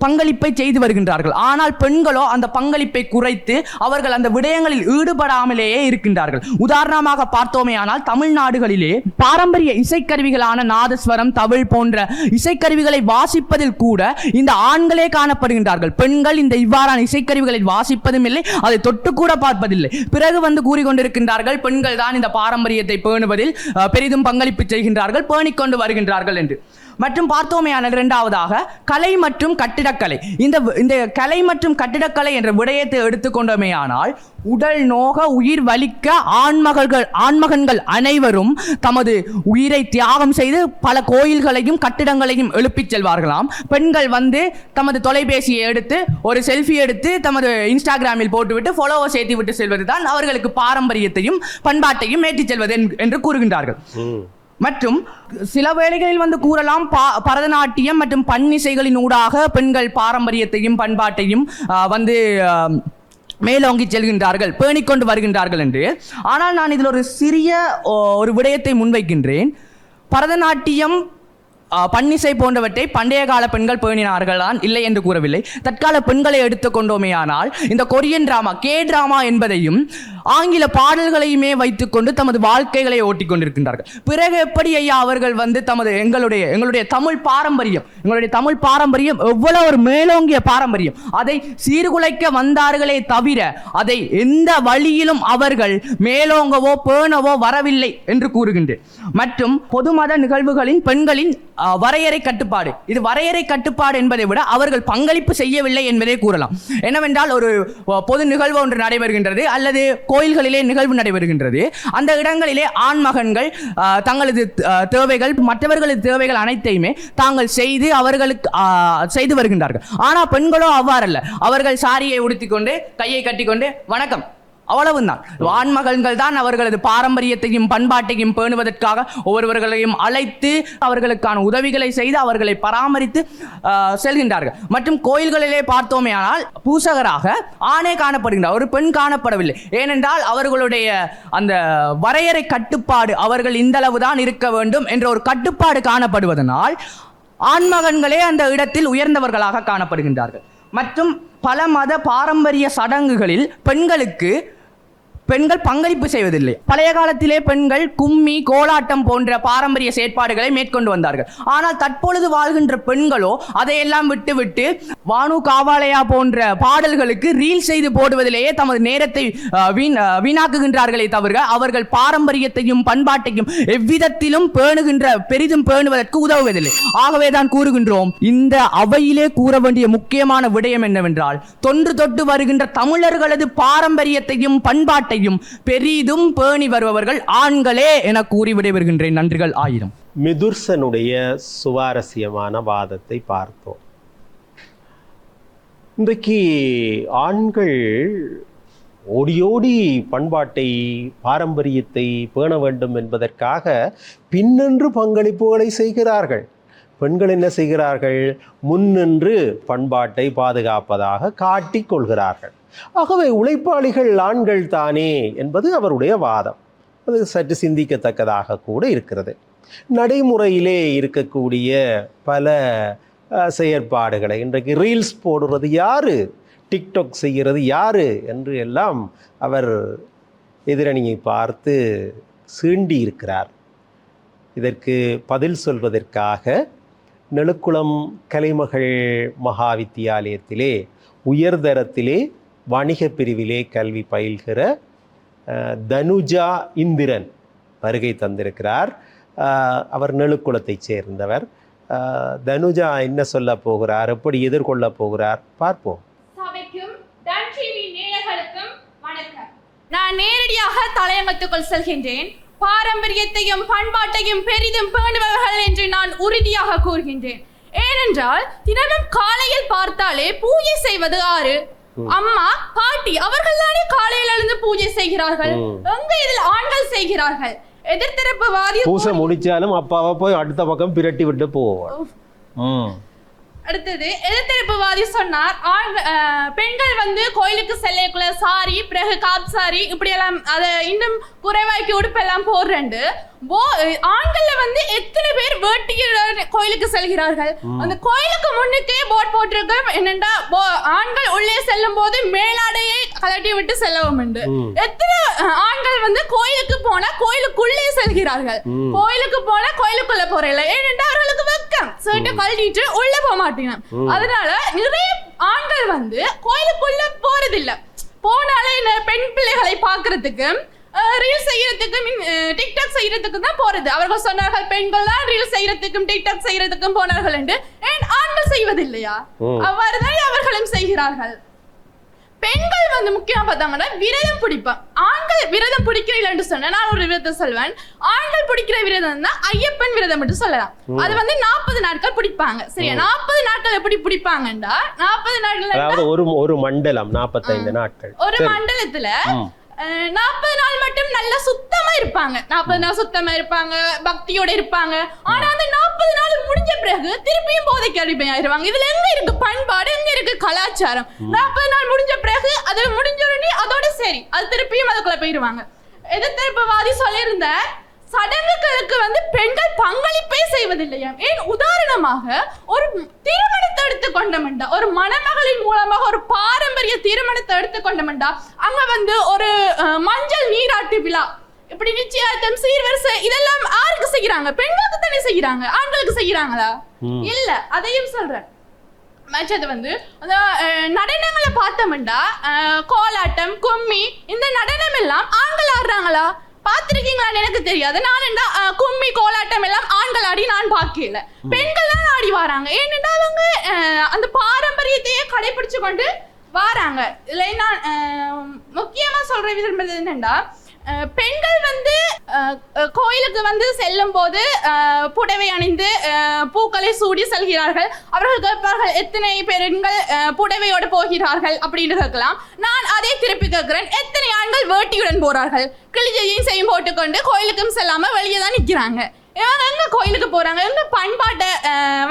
பங்களிப்பை செய்து வருகின்றார்கள். ஆனால் பெண்களோ அந்த பங்களிப்பை குறைத்து அவர்கள் அந்த விடயங்களில் ஈடுபடாமலேயே இருக்கின்றார்கள். உதாரணமாக பார்த்தோமே ஆனால் தமிழ்நாடுகளிலே பாரம்பரிய இசைக்கருவிகளான நாதஸ்வரம், தவில் போன்ற இசைக்கருவிகளை வாசிப்பதில் கூட இந்த ஆண்களே காணப்படுகின்றார்கள். பெண்கள் இந்த இவ்வாறான இசைக்கருவிகளை வாசிப்பதும் இல்லை, அதை தொட்டு கூட பார்ப்பதில்லை. பிறகு கூறிக்கொண்டிருக்கின்றார்கள் பெண்கள் தான் இந்த பாரம்பரியத்தை பேணுவதில் பெரிதும் பங்களிப்பு செய்கின்றார்கள், பேணிக்கொண்டு வருகின்றார்கள் என்று. மற்றும் பார்த்தோமேயானால் இரண்டாவதாக கலை மற்றும் கட்டிடக்கலை. இந்த கலை மற்றும் கட்டிடக்கலை என்ற விடயத்தை எடுத்துக்கொண்டோமேயானால் உடல் நோக உயிர் வலிக்க ஆண்மகன்கள் அனைவரும் தமது உயிரை தியாகம் செய்து பல கோயில்களையும் கட்டிடங்களையும் எழுப்பிச் செல்வார்களாம். பெண்கள் தமது தொலைபேசியை எடுத்து ஒரு செல்ஃபி எடுத்து தமது இன்ஸ்டாகிராமில் போட்டுவிட்டு ஃபாலோவர்ஸ் ஏற்றி விட்டு செல்வது தான் அவர்களுக்கு பாரம்பரியத்தையும் பண்பாட்டையும் ஏற்றிச் செல்வது என்று கூறுகின்றார்கள். மற்றும் சில வேளைகளில் கூறலாம் பரதநாட்டியம் மற்றும் பன்னிசைகளின் ஊடாக பெண்கள் பாரம்பரியத்தையும் பண்பாட்டையும் மேலோங்கி செல்கின்றார்கள், பேணிக்கொண்டு வருகின்றார்கள் என்று. ஆனால் நான் இதில் ஒரு சிறிய ஒரு விடயத்தை முன்வைக்கின்றேன். பரதநாட்டியம், பன்னிசை போன்றவற்றை பண்டைய கால பெண்கள் பேணினார்களான் இல்லை என்று கூறவில்லை. தற்கால பெண்களை எடுத்துக்கொண்டோமேயானால் இந்த கொரியன் டிராமா, K-டிராமா என்பதையும் ஆங்கில பாடல்களையுமே வைத்துக்கொண்டு தமது வாழ்க்கைகளை ஓட்டிக் கொண்டிருக்கின்றார்கள். பிறகு எப்படி ஐயா அவர்கள் தமது எங்களுடைய தமிழ் பாரம்பரியம் எவ்வளவு ஒரு மேலோங்கிய பாரம்பரியம், அதை சீர்குலைக்க வந்தார்களே தவிர அதை எந்த வழியிலும் அவர்கள் மேலோங்கவோ பேணவோ வரவில்லை என்று கூறுகின்றேன். மற்றும் பொதுமத நிகழ்வுகளின் பெண்களின் வரையறை கட்டுப்பாடு, இது வரையறை கட்டுப்பாடு என்பதை விட அவர்கள் பங்களிப்பு செய்யவில்லை என்பதை கூறலாம். என்னவென்றால் ஒரு பொது நிகழ்வு ஒன்று நடைபெறுகின்றது அல்லது கோயில்களிலே நிகழ்வு நடைபெறுகின்றது. அந்த இடங்களிலே ஆண்மகன்கள் தங்களது தேவைகள், மற்றவர்களது தேவைகள் அனைத்தையுமே தாங்கள் செய்து அவர்களுக்கு செய்து வருகின்றார்கள். ஆனால் பெண்களோ அவ்வாறல்ல. அவர்கள் சாரியை உடுத்திக்கொண்டு கையை கட்டிக்கொண்டு வணக்கம், அவ்வளவுதான். ஆண்மகன்கள் தான் அவர்களது பாரம்பரியத்தையும் பண்பாட்டையும் பேணுவதற்காக ஒவ்வொருவர்களையும் அழைத்து அவர்களுக்கான உதவிகளை செய்து அவர்களை பராமரித்து செல்கின்றார்கள். மற்றும் கோயில்களிலே பார்த்தோமே ஆனால் பூசகராக ஆணே காணப்படுகின்றார், ஒரு பெண் காணப்படவில்லை. ஏனென்றால் அவர்களுடைய அந்த வரையறை கட்டுப்பாடு, அவர்கள் இந்த அளவுதான் இருக்க வேண்டும் என்ற ஒரு கட்டுப்பாடு காணப்படுவதனால் ஆண்மகன்களே அந்த இடத்தில் உயர்ந்தவர்களாக காணப்படுகின்றார்கள். மற்றும் பல மத பாரம்பரிய சடங்குகளில் பெண்கள் பங்களிப்பு செய்வதில்லை. பழைய காலத்திலே பெண்கள் கும்மி, கோலாட்டம் போன்ற பாரம்பரிய செயற்பாடுகளை மேற்கொண்டு வந்தார்கள். ஆனால் தற்பொழுது வாழ்கின்ற பெண்களோ அதையெல்லாம் விட்டுவிட்டு வானு காவாலயா போன்ற பாடல்களுக்கு ரீல் செய்து போடுவதிலேயே தமது நேரத்தை வீணாக்குகின்றார்களே தவிர அவர்கள் பாரம்பரியத்தையும் பண்பாட்டையும் எவ்விதத்திலும் பெரிதும் பேணுவதற்கு உதவுவதில்லை. ஆகவே தான் கூறுகின்றோம், இந்த அவையிலே கூற வேண்டிய முக்கியமான விடயம் என்னவென்றால், தொன்று தொட்டு வருகின்ற தமிழர்களது பாரம்பரியத்தையும் பண்பாட்டையும் பெரிதும் பேணி வருபவர்கள் ஆண்களே என கூறி விடைபெறுகின்றேன். நன்றிகள் ஆயிரம். மிதுர்சனுடைய சுவாரஸ்யமான வாதத்தை பார்த்தோம். இன்றைக்கு ஆண்கள் ஓடி பண்பாட்டை, பாரம்பரியத்தை பேண வேண்டும் என்பதற்காக பின்னின்று பங்களிப்புகளை செய்கிறார்கள். பெண்கள் என்ன செய்கிறார்கள்? முன்னின்று பண்பாட்டை பாதுகாப்பதாக காட்டிக் கொள்கிறார்கள். ஆகவே உழைப்பாளிகள் ஆண்கள் தானே என்பது அவருடைய வாதம். அது சற்று சிந்திக்கத்தக்கதாக கூட இருக்கிறது. நடைமுறையிலே இருக்கக்கூடிய பல செயற்பாடுகளை, இன்றைக்கு ரீல்ஸ் போடுறது யாரு, டிக்டாக் செய்கிறது யாரு என்று எல்லாம் அவர் எதிரணியை பார்த்து சீண்டி இருக்கிறார். இதற்கு பதில் சொல்வதற்காக நெழுக்குளம் கலைமகள் மகா வித்தியாலயத்திலே உயர்தரத்திலே வணிக பிரிவிலே கல்வி பயில்கிற தனுஜா இந்திரன் வருகை தந்திருக்கிறார். அவர் நெழுக்குளத்தைச் சேர்ந்தவர். தனுஜா என்ன சொல்ல போகிறார், எப்படி எதிர்கொள்ள போகிறார் பார்ப்போம். சபைக்கும் டான் டிவி நேயர்களுக்கும் வணக்கம். நான் நேரடியாக தலையங்கத்துக்குள் செல்கின்றேன். பாரம்பரியத்தையும் பண்பாட்டையும் பெரிதும் பேணுபவர்கள் என்று நான் உறுதியாக கூறுகின்றேன். ஏனென்றால் தினமும் காலையில் பார்த்தாலே பூஜை செய்வது ஆறு அம்மா, பாட்டி அவர்கள் தானே காலையில் எழுந்து பூஜை செய்கிறார்கள். எங்க இதில் ஆண்கள் செய்கிறார்கள்? எதிர்த்தரப்பு வாதி பூசை முடிச்சாலும் அப்பாவை போய் அடுத்த பக்கம் பிரட்டி விட்டு போவார். அடுத்தது எதிர்த்தரப்புவாதி சொன்னார் பெண்கள் வந்து கோயிலுக்கு செல்லக்குள்ள சாரி பிறகு காப் சாரி இப்படி எல்லாம் அதை இன்னும் குறைவாக்கி உடுப்பெல்லாம் போடுறேன். ஆண்கள்ல வந்து எத்தனை பேர் வேட்டியுடன் கோயிலுக்கு செல்கிறார்கள்? அந்த கோயிலுக்கு முன்னுக்கே போர்ட் போட்டிருக்க என்னண்டா ஆண்கள் உள்ளே செல்லும் போது மேலாடையை கலட்டி விட்டு செல்லவும் உண்டு. எத்தனை ஆண்கள் வந்து கோயிலுக்கு போனா கோயிலுக்குள்ளே செல்கிறார்கள், கோயிலுக்கு போனா கோயிலுக்குள்ள போறதில்லை. ஏனென்றா அவர்களுக்கு வெக்கம், சர்ட்டை கழட்டிட்டு உள்ள போக மாட்டேங்க. அதனால நிறைய ஆண்கள் வந்து கோயிலுக்குள்ள போறதில்லை. போனாலே பெண் பிள்ளைகளை பாக்குறதுக்கு ரீல் செய்யறதுக்கும் டிக்டாக் செய்யறதுக்கு தான் போறது. அவர்கள் சொன்னார்கள் பெண்கள் தான் ரீல் செய்யறதுக்கும் டிக்டாக் செய்யறதுக்கும் போனார்கள் என்று. ஏன் ஆண்கள் செய்வதில்லையா? அவ்வாறுதான் அவர்களும் செய்கிறார்கள். பெண்கள் வந்து முக்கியமா பார்த்தாங்கன்னா விரதம் பிடிப்பான். ஆண்கள் விரதம் பிடிக்கிறீர்கள் என்று சொன்ன நான் ஒரு விரதம் சொல்வேன். ஆண்கள் பிடிக்கிற விரதம் தான் ஐயப்பன் விரதம் என்று சொல்லலாம். அது வந்து 40 நாட்கள் பிடிப்பாங்க. சரியா? 40 நாட்கள் எப்படி பிடிப்பாங்கண்டா 40 நாட்கள் அதாவது ஒரு மண்டலம் 45 நாட்கள். ஒரு மண்டலத்துல 40 நாள் மட்டும் நல்லா சுத்தமா இருப்பாங்க. 40 நாள் சுத்தமா இருப்பாங்க, பக்தியோட இருப்பாங்க. ஆனா அந்த 40 நாள் முடிஞ்ச பிறகு திருப்பியும் போதைக்கு அடிமையாயிருவாங்க. இதுல எங்க இருக்கு பண்பாடு, எங்க இருக்கு கலாச்சாரம்? 40 நாள் முடிஞ்ச பிறகு அது முடிஞ்ச உடனே அதோட சரி அது திருப்பியும் அதுக்குள்ள போயிருவாங்க. எதிர்த்தரப்புவாதி சொல்லியிருந்த சடங்குகளுக்கு வந்து பெண்கள் பங்களிப்பே செய்வதில்லையா? ஏன் உதாரணமாக ஒரு திருமணத்தை எடுத்துக்கொண்டமெண்டா, ஒரு மணமகளின் மூலமாக ஒரு பாரம்பரிய திருமணத்தை எடுத்துக்கொண்டமெண்டா, அங்க வந்து ஒரு மஞ்சள் நீராட்டு விழா, இப்படி நிச்சயார்த்தம், சீர்வரிசை இதெல்லாம் யாருக்கு செய்யறாங்க? பெண்களுக்கு தானே செய்யறாங்க. ஆண்களுக்கு செய்யறாங்களா? இல்ல. அதையும் சொல்றேன். மற்றது வந்து அந்த நடனங்களை பார்த்தோம்டா, கோலாட்டம், கும்மி, இந்த நடனம் எல்லாம் ஆண்கள் ஆடுறாங்களா? பார்த்திருக்கீங்களான்னு எனக்கு தெரியாது. நான் என்ன கும்மி கோலாட்டம் எல்லாம் ஆண்கள் ஆடி நான் பார்க்கல. பெண்கள் தான் ஆடி வராங்க. ஏன்னா அவங்க அந்த பாரம்பரியத்தையே கடைபிடிச்சு கொண்டு வராங்க. இதுல நான் முக்கியமா சொல்ற விரும்புறது என்னன்னா, பெண்கள் வந்து கோயிலுக்கு வந்து செல்லும் போது புடவை அணிந்து பூக்களை சூடி செல்கிறார்கள். அவர்கள் கேட்பார்கள் எத்தனை பெண்கள் புடவையோடு போகிறார்கள் அப்படின்னு கேட்கலாம். நான் அதை திருப்பி கேட்கிறேன், எத்தனை ஆண்கள் வேட்டியுடன் போறார்கள்? கிழிஜையும் செய்யும் போட்டுக்கொண்டு கோயிலுக்கும் செல்லாம வெளியே தான் நிற்கிறாங்க. இவங்க எங்க கோயிலுக்கு போறாங்க, எங்க பண்பாட்டை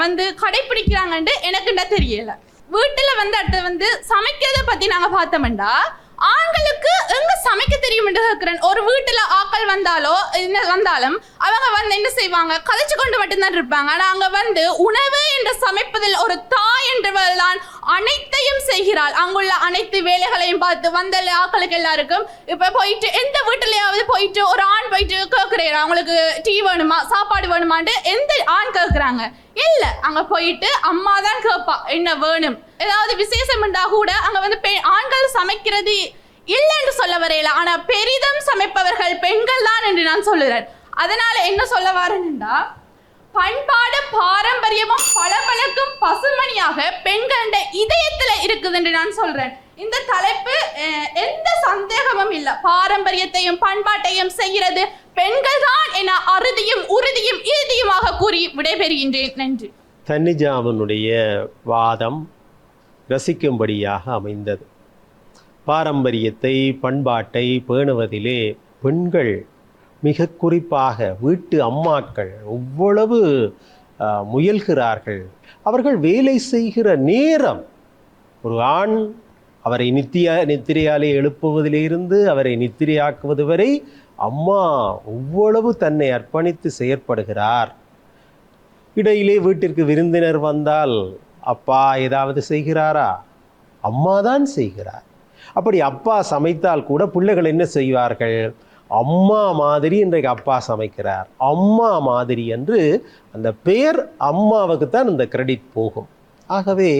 வந்து கடைபிடிக்கிறாங்கன்னு எனக்குண்டா தெரியல. வீட்டுல வந்து அடுத்து வந்து சமைக்கிறத பத்தி நாங்க பார்த்தோம்டா, ஆண்களுக்கு எங்க சமைக்க தெரியும் என்று கேட்கிறேன். ஒரு வீட்டுல ஆக்கள் வந்தாலும் அவங்க வந்து என்ன செய்வாங்க, கதைச்சு கொண்டு மட்டும்தான் இருப்பாங்க. ஆனா அங்க வந்து உணவு என்று சமைப்பதில் ஒரு தாய் என்றவள் தான் அனைத்தையும் செய்கிறாள். அங்குள்ள அனைத்து வேலைகளையும் பார்த்து வந்த ஆக்களுக்கு எல்லாருக்கும் இப்ப போயிட்டு எந்த வீட்டுலயாவது போயிட்டு ஒரு ஆண் போயிட்டு கேட்கிறேன் அவங்களுக்கு டீ வேணுமா, சாப்பாடு வேணுமான்னு எந்த ஆண் கேட்கிறாங்க? இல்ல. அங்க போயிட்டு அம்மா தான் கேட்பா என்ன வேணும். ஏதாவது விசேஷம் உண்டா கூட அங்க வந்து ஆண்கள் சமைக்கிறது இல்லை என்று சொல்ல வரையில. ஆனா பெரிதும் சமைப்பவர்கள் பெண்கள் தான் என்று நான் சொல்லுறேன். அதனால என்ன சொல்ல வரேன்டா, பண்பாடு பாரம்பரியமும் பளபளக்கும் பசுமணியாக பெண்கள இதயத்துல இருக்குது என்று நான் சொல்றேன். இந்த தலைப்பு எந்த சந்தேகமும் இல்லை. பாரம்பரியத்தையும் பண்பாட்டையும் செய்கிறது பெண்கள் தான் என அறுதியும் உறுதியும் இறுதியுமாக கூறி விடைபெறுகின்றேன். நன்றி. தன்னிஜாமனுடைய வாதம் ரசிக்கும்படியாக அமைந்தது. பாரம்பரியத்தை பண்பாட்டை பேணுவதிலே பெண்கள் மிக குறிப்பாக வீட்டு அம்மாக்கள் எவ்வளவு முயல்கிறார்கள். அவர்கள் வேலை செய்கிற நேரம், ஒரு ஆண் அவரை நித்திரையாலே எழுப்புவதிலிருந்து அவரை நித்திரையாக்குவது வரை அம்மா எவ்வளவு தன்னை அர்ப்பணித்து செயற்படுகிறார். இடையிலே வீட்டிற்கு விருந்தினர் வந்தால் அப்பா ஏதாவது செய்கிறாரா? அம்மா தான் செய்கிறார். அப்படி அப்பா சமைத்தால் கூட பிள்ளைகள் என்ன செய்வார்கள்? அம்மா மாதிரி இன்றைக்கு அப்பா சமைக்கிறார், அம்மா மாதிரி என்று அந்த பெயர் அம்மாவுக்கு தான் இந்த கிரெடிட் போகும். ஆகவே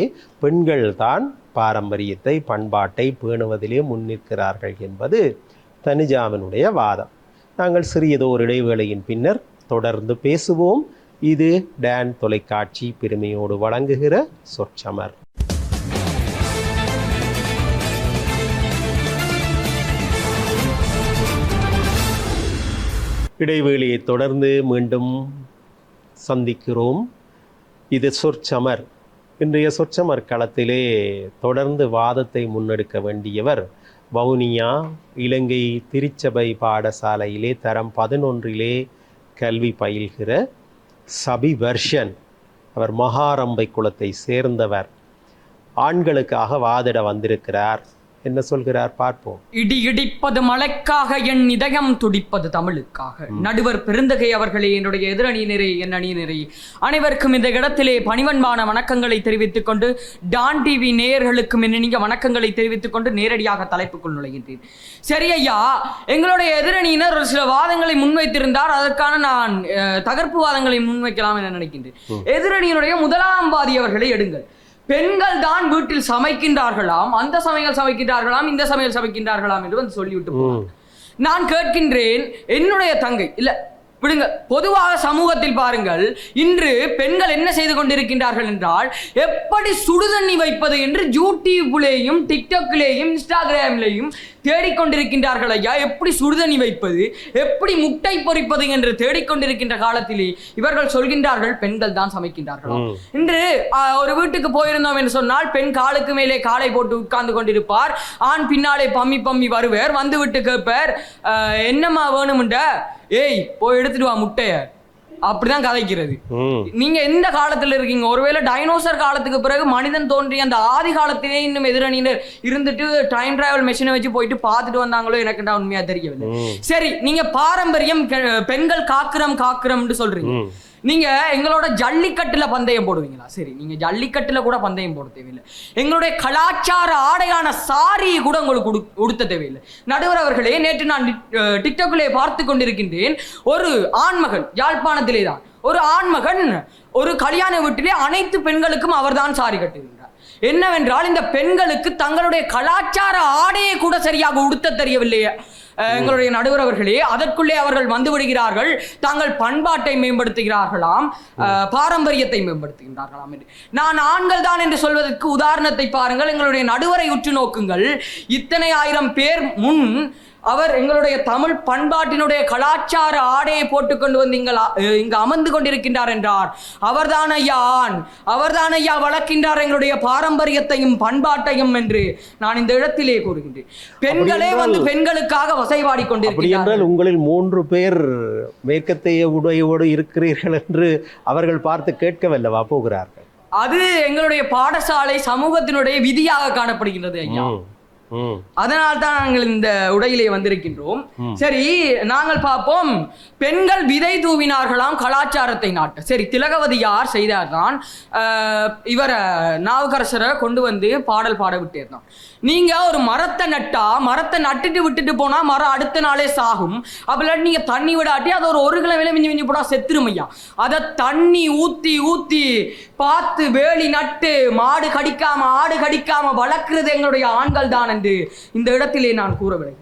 பெண்கள் தான் பாரம்பரியத்தை பண்பாட்டை பேணுவதிலே முன்னிற்கிறார்கள் என்பது தனிஜாமனுடைய வாதம். நாங்கள் சிறியதோர் இடைவேளையின் பின்னர் தொடர்ந்து பேசுவோம். இது டான் தொலைக்காட்சி பெருமையோடு வழங்குகிற சொற்சமர். இடைவேளையை தொடர்ந்து மீண்டும் சந்திக்கிறோம். இது சொற்சமர். இன்றைய சொற்சமர் களத்திலே தொடர்ந்து வாதத்தை முன்னெடுக்க வேண்டியவர் வவுனியா இலங்கை திருச்சபை பாடசாலையிலே தரம் 11 கல்வி பயில்கிற சபி வர்ஷன். அவர் மகாரம்பை குலத்தை சேர்ந்தவர், ஆண்களுக்காக வாதிட வந்திருக்கிறார். என்ன சொல்கிறார் பார்ப்போம். இடி இடிப்பது மழைக்காக, என் இதயம் துடிப்பது தமிழுக்காக. நடுவர் பெருந்தகை அவர்களே, என்னுடைய எதிரணியினரே, என் அணியினரே, அனைவருக்கும் இந்த இடத்திலே பணிவன்பான வணக்கங்களை தெரிவித்துக் கொண்டு, டான் டிவி நேயர்களுக்கும் இனிய வணக்கங்களை தெரிவித்துக் கொண்டு நேரடியாக தலைப்புக்குள் நுழைகின்றேன். சரி ஐயா, எங்களுடைய எதிரணியினர் ஒரு சில வாதங்களை முன்வைத்திருந்தார். அதற்கான நான் தகர்ப்பு வாதங்களை முன்வைக்கலாம் என நினைக்கின்றேன். எதிரணியினுடைய முதலாம் வாதி அவர்களை எடுங்கள். பெண்கள் தான் வீட்டில் சமைக்கின்றார்களாம், அந்த சமையல் சமைக்கின்றார்களாம், இந்த சமையல் சமைக்கின்றார்களாம் என்று வந்து சொல்லிவிட்டு போனார். நான் கேட்கின்றேன், என்னுடைய தங்கை இல்ல விடுங்க, பொதுவாக சமூகத்தில் பாருங்கள், இன்று பெண்கள் என்ன செய்து கொண்டிருக்கின்றார்கள் என்றால், எப்படி சுடுதண்ணி வைப்பது என்று யூடியூப்லேயும் டிக்டாக்லேயும் இன்ஸ்டாகிராம்லேயும் தேடிக்கொண்டிருக்கின்றார்கள் ஐயா. எப்படி சுடுதண்ணி வைப்பது, எப்படி முட்டை பொரிப்பது என்று தேடிக்கொண்டிருக்கின்ற காலத்திலே இவர்கள் சொல்கின்றார்கள் பெண்கள் தான் சமைக்கின்றார்கள். இன்று ஒரு வீட்டுக்கு போயிருந்தோம் என்று சொன்னால், பெண் காலுக்கு மேலே காலை போட்டு உட்கார்ந்து கொண்டிருப்பார், ஆண் பின்னாலே பம்மி பம்மி வருவார், வந்து விட்டு கேட்பார், என்னம்மா வேணுமுண்ட, ஏய் போய் எடுத்துட்டு வா முட்டைய, அப்படிதான் கதைக்கிறது. நீங்க எந்த காலத்துல இருக்கீங்க? ஒருவேளை டைனோசர் காலத்துக்கு பிறகு மனிதன் தோன்றிய அந்த ஆதி காலத்திலே இன்னும் எதிரணியினர் இருந்துட்டு டைம் டிராவல் மெஷினை வச்சு போயிட்டு பார்த்துட்டு வந்தாங்களோ எனக்கு உண்மையா தெரியவில்லை. சரி, நீங்க பாரம்பரியம் பெண்கள் காக்குறம்னு சொல்றீங்க. நீங்க எங்களோட ஜல்லிக்கட்டுல பந்தயம் போடுவீங்களா? சரி, நீங்க ஜல்லிக்கட்டுல கூட பந்தயம் போட தேவையில்லை. எங்களுடைய கலாச்சார ஆடையான சாரி கூட உங்களுக்கு உடுத்த தேவையில்லை. நடுவர் அவர்களே, நேற்று நான் டிக்டாக்லே பார்த்து கொண்டிருக்கின்றேன், ஒரு ஆண்மகன், யாழ்ப்பாணத்திலே தான் ஒரு ஆண்மகன் ஒரு கல்யாண வீட்டிலே அனைத்து பெண்களுக்கும் அவர்தான் சாரி கட்டுகின்றார். என்னவென்றால், இந்த பெண்களுக்கு தங்களுடைய கலாச்சார ஆடையை கூட சரியாக உடுத்த தெரியவில்லையே எங்களுடைய நடுவர் அவர்களே. அதற்குள்ளே அவர்கள் வந்து விடுகிறார்கள், தாங்கள் பண்பாட்டை மேம்படுத்துகிறார்களாம், பாரம்பரியத்தை மேம்படுத்துகின்றார்களாம் என்று. நான் ஆண்கள் தான் என்று சொல்வதற்கு உதாரணத்தை பாருங்கள். எங்களுடைய நடுவரை உற்று நோக்குங்கள். இத்தனை ஆயிரம் பேர் முன் அவர் எங்களுடைய தமிழ் பண்பாட்டினுடைய கலாச்சார ஆடையை போட்டுக்கொண்டு வந்து இங்கு அமர்ந்து கொண்டிருக்கின்றார் என்றார். அவர்தான் ஐயா ஆண், அவர்தான் ஐயா வளர்க்கின்றார் எங்களுடைய பாரம்பரியத்தையும் பண்பாட்டையும் என்று நான் இந்த இடத்திலே கூறுகின்றேன். பெண்களே வந்து பெண்களுக்காக வசைவாடி கொண்டிருக்கிறார்கள். உங்களில் 3 பேர் மேற்கத்தைய உடையோடு இருக்கிறீர்கள் என்று அவர்கள் பார்த்து கேட்கவல்லவா போகிறார்கள். அது எங்களுடைய பாடசாலை சமூகத்தினுடைய விதியாக காணப்படுகின்றது ஐயா. அதனால் தான் நாங்கள் இந்த உடையிலே வந்திருக்கின்றோம். சரி, நாங்கள் பார்ப்போம். பெண்கள் விதை தூவினார்களாம் கலாச்சாரத்தை நாட்ட. சரி, திலகவதியார் செய்தார்தான், இவரை நாவுக்கரசரை கொண்டு வந்து பாடல் பாட விட்டேர்தான். நீங்க ஒரு மரத்தை நட்டா, மரத்தை நட்டுட்டு விட்டுட்டு போனா மரம் அடுத்த நாளே சாகும். அப்படி நீங்க தண்ணி விடாட்டி அது ஒரு கிலோ மிஞ்சி மிஞ்சி போனா செத்துருமையா. அதை தண்ணி ஊத்தி ஊத்தி பார்த்து வேலி நட்டு மாடு கடிக்காம ஆடு கடிக்காம வளர்க்கிறது எங்களுடைய ஆண்கள் தான் என்று இந்த இடத்திலே நான் கூற விளைகிறேன்.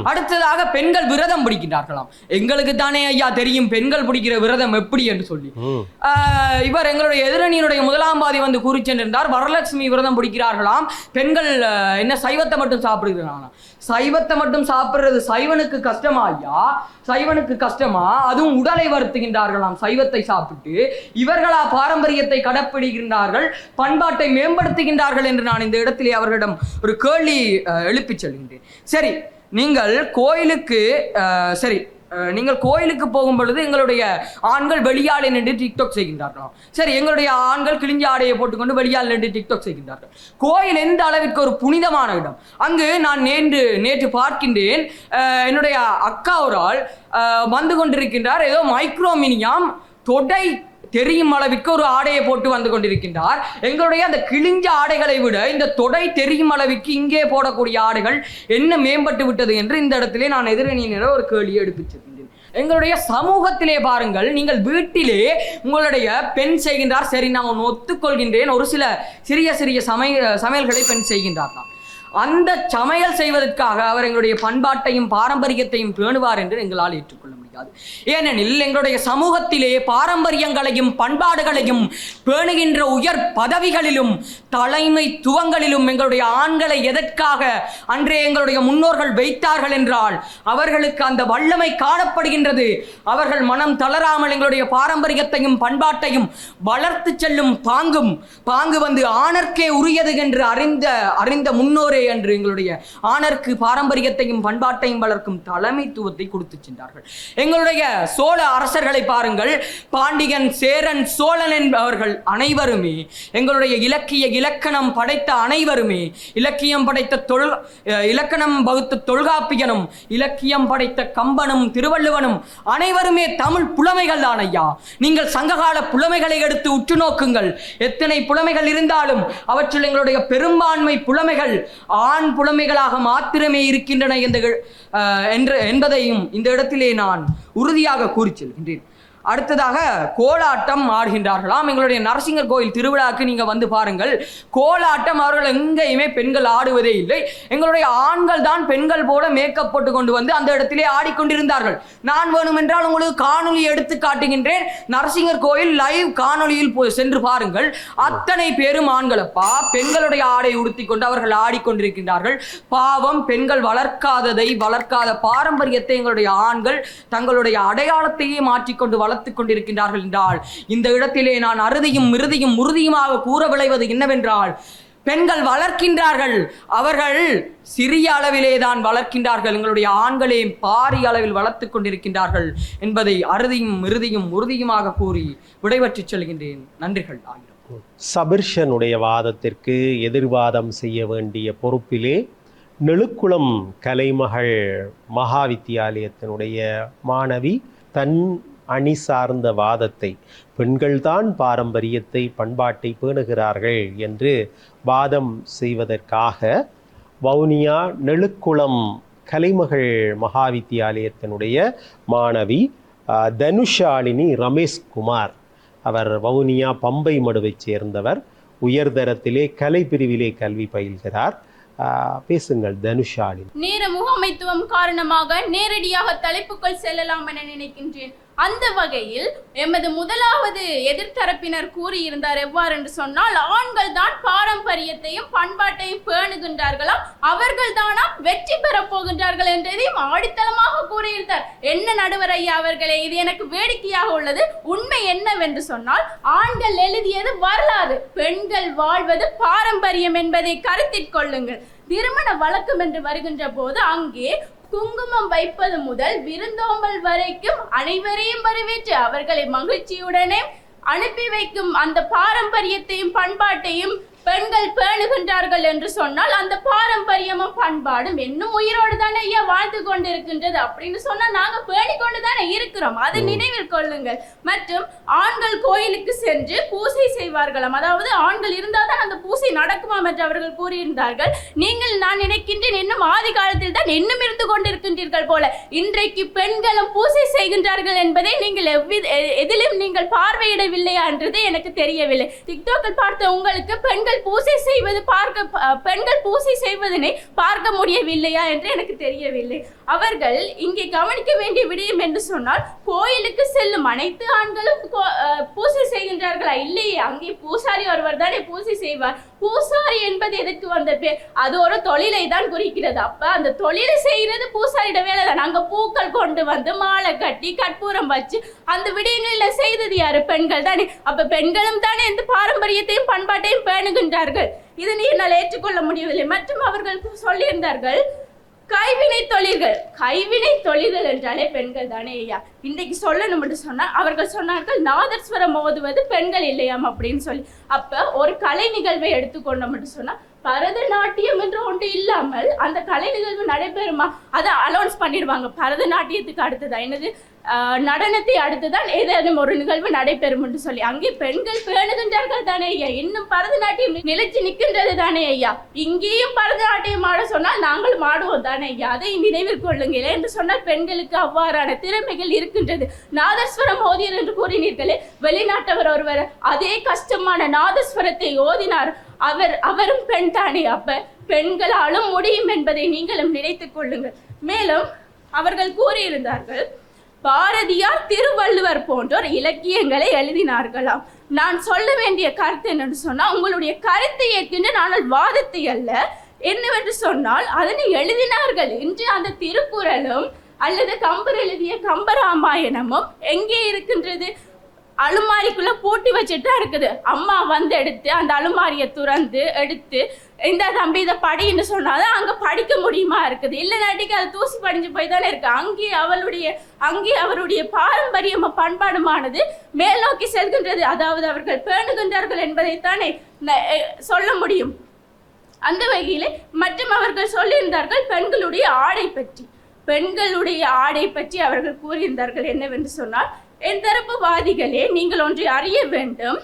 அடுத்ததாக, பெண்கள் விரதம் பிடிக்கின்றார்களாம். எங்களுக்கு தானே ஐயா தெரியும் பெண்கள் பிடிக்கிற விரதம் எப்படி என்று சொல்லி. இவர் எங்களுடைய எதிரணியினுடைய முதலாம் பாதி வந்து கூறி சென்றிருந்தார், வரலட்சுமி விரதம் பிடிக்கிறார்களாம். பெண்கள் என்ன சைவத்தை மட்டும் சாப்பிடுகிறாங்களாம். சைவத்தை மட்டும் சாப்பிடுறது சைவனுக்கு கஷ்டமா ஐயா? சைவனுக்கு கஷ்டமா? அதுவும் உடலை வருத்துகின்றார்களாம் சைவத்தை சாப்பிட்டு. இவர்களா பாரம்பரியத்தை கடைப்பிடிக்கின்றார்கள், பண்பாட்டை மேம்படுத்துகின்றார்கள் என்று நான் இந்த இடத்திலே அவர்களிடம் ஒரு கேள்வி எழுப்பி செல்கின்றேன். சரி, நீங்கள் கோயிலுக்கு போகும் பொழுது எங்களுடைய ஆண்கள் வெளியால் நின்று டிக்டாக் செய்கின்றார்களாம். சரி, எங்களுடைய ஆண்கள் கிழிஞ்ச ஆடையை போட்டுக்கொண்டு வெளியால் நின்று டிக்டாக் செய்கின்றார்கள். கோயில் எந்த அளவிற்கு ஒரு புனிதமான இடம். அங்கு நான் நேற்று பார்க்கின்றேன், என்னுடைய அக்கா ஒரு ஆள் வந்து கொண்டிருக்கின்றார். ஏதோ மைக்ரோமினியாம் தொடை தெரியும் அளவிற்கு ஒரு ஆடையை போட்டு வந்து கொண்டிருக்கின்றார். எங்களுடைய அந்த கிழிஞ்ச ஆடைகளை விட இந்த தொடை தெரியும் அளவிற்கு இங்கே போடக்கூடிய ஆடைகள் என்ன மேம்பட்டு விட்டது என்று இந்த இடத்திலே நான் எதிரணியினரை ஒரு கேள்வியை எடுப்பிச்சிருக்கின்றேன். எங்களுடைய சமூகத்திலே பாருங்கள், நீங்கள் வீட்டிலே உங்களுடைய பெண் செய்கின்றார், சரி நான் ஒத்துக்கொள்கின்றேன், ஒரு சில சிறிய சமையல்களை பெண் செய்கின்றார் தான். அந்த சமையல் செய்வதற்காக அவர் எங்களுடைய பண்பாட்டையும் பாரம்பரியத்தையும் பேணுவார் என்று எங்களால் ஏற்றுக்கொள்ள முடியாது. ஏனெனில் எங்களுடைய சமூகத்திலே பாரம்பரியங்களையும் பண்பாடுகளையும் பேணுகின்ற உயர் பதவிகளிலும் தலைமைத்துவங்களிலும் எங்களுடைய ஆண்களை எதற்காக அன்றே எங்களுடைய முன்னோர்கள் வைத்தார்கள் என்றால் அவர்களுக்கு அந்த வல்லமை காணப்படுகின்றது. அவர்கள் மனம் தளராமல் எங்களுடைய பாரம்பரியத்தையும் பண்பாட்டையும் வளர்த்து செல்லும் பாங்கு வந்து ஆணர்க்கே உரியது என்று அறிந்த முன்னோரே என்று எங்களுடைய ஆணருக்கு பாரம்பரியத்தையும் பண்பாட்டையும் வளர்க்கும் தலைமைத்துவத்தை கொடுத்து சென்றார்கள். எங்களுடைய சோழ அரசர்களை பாருங்கள், பாண்டியன், சேரன், சோழன் என்பவர்கள் அனைவருமே எங்களுடைய இலக்கணம் படைத்த அனைவருமே, இலக்கியம் படைத்த இலக்கணம் வகுத்த தொல்காப்பியனும் இலக்கியம் படைத்த கம்பனும் திருவள்ளுவனும் அனைவருமே தமிழ் புலமைகள் தான் ஐயா. நீங்கள் சங்ககால புலமைகளை எடுத்து உற்று நோக்குங்கள். எத்தனை புலமைகள் இருந்தாலும் அவற்றில் எங்களுடைய பெரும்பான்மை புலமைகள் ஆண் புலமைகளாக மாத்திரமே இருக்கின்றன என்பதையும் இந்த இடத்திலே நான் உறுதியாக கூறி செல்கின்றேன். அடுத்ததாக கோலாட்டம் ஆடுகின்றார்களாம். எங்களுடைய நரசிங்கர் கோயில் திருவிழாக்கு நீங்கள் வந்து பாருங்கள், கோலாட்டம் அவர்கள் எங்கேயுமே பெண்கள் ஆடுவதே இல்லை. எங்களுடைய ஆண்கள் தான் பெண்கள் போல மேக்கப் போட்டு கொண்டு வந்து அந்த இடத்திலே ஆடிக்கொண்டிருந்தார்கள். நான் வேணுமென்றால் உங்களுக்கு காணொலி எடுத்து காட்டுகின்றேன். நரசிங்கர் கோயில் லைவ் காணொலியில் சென்று பாருங்கள். அத்தனை பேரும் ஆண்களப்பா, பெண்களுடைய ஆடை உடுத்தி கொண்டு அவர்கள் ஆடிக்கொண்டிருக்கின்றார்கள். பாவம், பெண்கள் வளர்க்காத பாரம்பரியத்தை எங்களுடைய ஆண்கள் தங்களுடைய அடையாளத்தையே மாற்றிக்கொண்டு வளர்த்துக் கொண்டிருக்கின்றார்கள் என்றால், இந்த இடத்திலே நான் அறுதியும் மிருதியும் உறுதியுமாக கூற விளைவது என்னவென்றால், பெண்கள் வளர்க்கின்றார்கள், அவர்கள் சிறிய அளவிலே தான் வளர்க்கின்றார்கள். எங்களுடைய ஆண்களே பாரிய அளவில் வளர்த்து கொண்டிருக்கின்றார்கள் என்பதை அறுதியும் மிருதியும் உறுதியுமாக கூறி விடைபெற்று செல்கின்றேன். நன்றிகள் ஆயிரம். சபிர்ஷனுடைய வாதத்திற்கு எதிர்வாதம் செய்ய வேண்டிய பொறுப்பிலே நெழுக்குளம் கலைமகள் மகா வித்தியாலயத்தினுடைய மாணவி தன் அணி சார்ந்த வாதத்தை, பெண்கள்தான் பாரம்பரியத்தை பண்பாட்டை பேணுகிறார்கள் என்று வாதம் செய்வதற்காக வவுனியா நெழுக்குளம் கலைமகள் மகா வித்தியாலயத்தினுடைய மாணவி தனுஷாலினி ரமேஷ்குமார், அவர் வவுனியா பம்பை மடுவைச் சேர்ந்தவர், உயர்தரத்திலே கலை பிரிவிலே கல்வி பயில்கிறார். பேசுங்கள் தனுஷாலினி. நேர முகாமைத்துவம் காரணமாக நேரடியாக தலைப்புக்குள் செல்லலாம் என நினைக்கின்றேன். அந்த வகையில் எமது முதலாவது எதிர்த்தரப்பினர் கூறியிருந்தார். எவ்வாறு என்று சொன்னால், ஆண்கள் தான் பாரம்பரியத்தையும் பண்பாட்டையும் பேணுகின்றார்களாம், அவர்கள் தானா வெற்றி பெறப் போகின்றார்கள் என்றதையும் ஆடித்தளமாக கூறியிருந்தார். என்ன நடுவர் ஐயா அவர்களே, இது எனக்கு வேடிக்கையாக உள்ளது. உண்மை என்னவென்று சொன்னால், ஆண்கள் எழுதியது வரலாறு, பெண்கள் வாழ்வது பாரம்பரியம் என்பதை கருத்தில் கொள்ளுங்கள். திருமண வழக்கம் என்று வருகின்ற போது அங்கே குங்குமம் வைப்பது முதல் விருந்தோம்பல் வரைக்கும் அனைவரையும் வரவேற்று அவர்களை மகிழ்ச்சியுடனே அனுப்பி வைக்கும் அந்த பாரம்பரியத்தையும் பண்பாட்டையும் பெண்கள் பேணுகின்றார்கள் என்று சொன்னால், அந்த பாரம்பரியமும் பண்பாடும் இன்னும் உயிரோடு தானே ஐயா வாழ்ந்து கொண்டிருக்கின்றது. அப்படின்னு சொன்னா நாங்க பேணிக்கொண்டு தானே இருக்கிறோம், அதை நினைவில் கொள்ளுங்கள். மற்றும் ஆண்கள் கோயிலுக்கு சென்று பூசை செய்வார்களாம், அதாவது ஆண்கள் இருந்தால் தான் அந்த பூசை நடக்குமாம் என்று அவர்கள் கூறியிருந்தார்கள். நீங்கள், நான் நினைக்கின்றேன், இன்னும் ஆதி காலத்தில் தான் இன்னும் இருந்து கொண்டிருக்கின்றீர்கள் போல. இன்றைக்கு பெண்களும் பூசை செய்கின்றார்கள் என்பதை நீங்கள் எதிலும் நீங்கள் பார்வையிடவில்லையா என்றது எனக்கு தெரியவில்லை. டிக்டாக்கில் பார்த்த உங்களுக்கு பெண்கள் பூசை செய்வது பெண்கள் பூசை செய்வதனை பார்க்க முடியவில்லையா என்று எனக்கு தெரியவில்லை. அவர்கள் இங்கே கவனிக்க வேண்டிய விடயம் என்று சொன்னால், கோயிலுக்கு செல்லும் அனைத்து ஆண்களும் பூசை செய்கின்றார்களா? இல்லையே, அங்கே பூசாரி ஒருவர் தானே பூசை செய்வார். பூசாரி என்பது எதற்கு வந்த பேர்? அது ஒரு தொழிலை தான் குறிக்கிறது. அப்ப அந்த தொழிலை செய்யறது பூசாரிட வேலை தான். அங்க பூக்கள் கொண்டு வந்து மாலை கட்டி கற்பூரம் வச்சு அந்த விடயங்களில் செய்தது யாரு? பெண்கள் தானே. அப்ப பெண்களும் தானே இந்த பாரம்பரியத்தையும் பண்பாட்டையும் பேணுகின்றார்கள். இதனை என்னால் ஏற்றுக்கொள்ள முடியவில்லை. மற்றும் அவர்கள் சொல்லியிருந்தார்கள், கைவினை தொழில்கள் என்றாலே பெண்கள் தானே ஐயா. இன்றைக்கு சொல்லணும் என்று சொன்னா, அவர்கள் சொன்னார்கள் நாதஸ்வரம் ஓதுவது பெண்கள் இல்லையாம் அப்படின்னு சொல்லி. அப்ப ஒரு கலை நிகழ்வை எடுத்துக்கொண்டோம் என்று சொன்னா, பரதநாட்டியம் என்று ஒன்று இல்லாமல் அந்த கலை நிகழ்வு நடைபெறுமா? அதை அலௌன்ஸ் பண்ணிடுவாங்க. பரதநாட்டியத்துக்கு அடுத்ததா என்னது நடனத்தை அடுத்துதான் ஏதேனும் ஒரு நிகழ்வு நடைபெறும் என்று சொல்லி. அங்கே பெண்கள் பேணுகின்றார்கள் தானே ஐயா. இன்னும் பரதநாட்டியம் நிலைச்சு நிற்கின்றது தானே ஐயா. இங்கேயும் பரதநாட்டியம் ஆட சொன்னால் நாங்களும் ஆடுவோம் தானே ஐயா. அதை நினைவில் கொள்ளுங்கள் என்று சொன்னால், பெண்களுக்கு அவ்வாறான திறமைகள் இருக்கின்றது. நாதஸ்வரம் ஓதியர் என்று கூறினீர்களே, வெளிநாட்டவர் ஒருவர் அதே கஷ்டமான நாதஸ்வரத்தை ஓதினார். அவரும் பெண் தானே. அப்ப பெண்களாலும் முடியும் என்பதை நீங்களும் நினைத்துக் கொள்ளுங்கள். மேலும் அவர்கள் கூறியிருந்தார்கள், பாரதியார், திருவள்ளுவர் போன்றோர் இலக்கியங்களை எழுதினார்களாம். நான் சொல்ல வேண்டிய கருத்து என்னன்னு சொன்னா, உங்களுடைய கருத்தை ஏற்கின்ற நாங்கள் வாதத்தை அல்ல. என்னவென்று சொன்னால், அதனை எழுதினார்கள். இன்று அந்த திருக்குறளும் அல்லது கம்பர் எழுதிய கம்பராமாயணமும் எங்கே இருக்கின்றது? அலுமாரிக்குள்ள பூட்டி வச்சுட்டு இருக்குது. அம்மா வந்து எடுத்து அந்த அலுமாரியை துறந்து எடுத்து இந்த தம்பி இதை படின்னு சொன்னாதான் அங்க படிக்க முடியுமா இருக்குது. இல்லைனாட்டிக்கு அது தூசி படிஞ்சு போய் தானே இருக்கு. அங்கே அவருடைய பாரம்பரியம் பண்பாடுமானது மேல் நோக்கி செல்கின்றது. அதாவது அவர்கள் பேணுகின்றார்கள் என்பதைத்தானே சொல்ல முடியும். அந்த வகையிலே மற்றும் அவர்கள் சொல்லியிருந்தார்கள் பெண்களுடைய ஆடை பற்றி அவர்கள் கூறியிருந்தார்கள். என்னவென்று சொன்னால், என் தரப்பு வாதிகளே, நீங்கள் ஒன்றை அறிய வேண்டும்.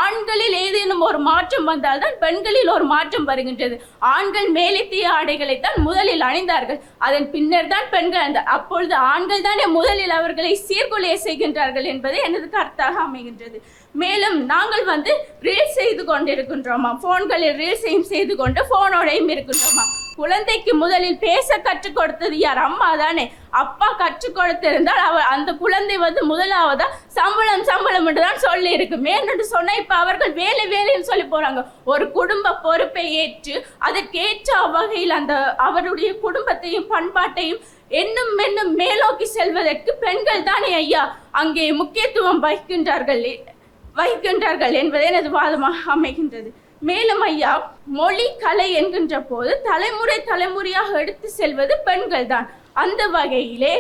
ஆண்களில் ஏதேனும் ஒரு மாற்றம் வந்தால்தான் பெண்களில் ஒரு மாற்றம் வருகின்றது. ஆண்கள் மேலெத்திய ஆடைகளைத்தான் முதலில் அணிந்தார்கள். அதன் பின்னர் தான் பெண்கள் அப்பொழுது ஆண்கள் தானே முதலில் அவர்களை சீர்குலைய செய்கின்றார்கள் என்பது எனது கருத்தாக அமைகின்றது. மேலும் நாங்கள் வந்து ரீல்ஸ் செய்து கொண்டிருக்கின்றோமா, போன்களில் ரீல்ஸையும் செய்து கொண்டு போனோடையும் இருக்கின்றோமா. குழந்தைக்கு முதலில் பேச கற்றுக் கொடுத்தது யார்? அம்மா தானே. அப்பா கற்றுக் கொடுத்திருந்தால் அந்த குழந்தை வந்து முதலாவதா சம்பளம் என்று தான் சொல்லி இருக்கு. மேன்னு சொன்னா இப்ப அவர்கள் வேலைன்னு சொல்லி போறாங்க. ஒரு குடும்ப பொறுப்பை ஏற்று அதற்கேற்ற வகையில் அந்த அவருடைய குடும்பத்தையும் பண்பாட்டையும் என்னும் மேலோக்கி செல்வதற்கு பெண்கள் தானே ஐயா அங்கே முக்கியத்துவம் வகிக்கின்றார்கள் என்பதே எனது வாதமாக அமைகின்றது. மேலும் ஐயா, மொழி கலை என்கின்ற போது தலைமுறையாக எடுத்து செல்வது பெண்கள் தான். அந்த வகையிலே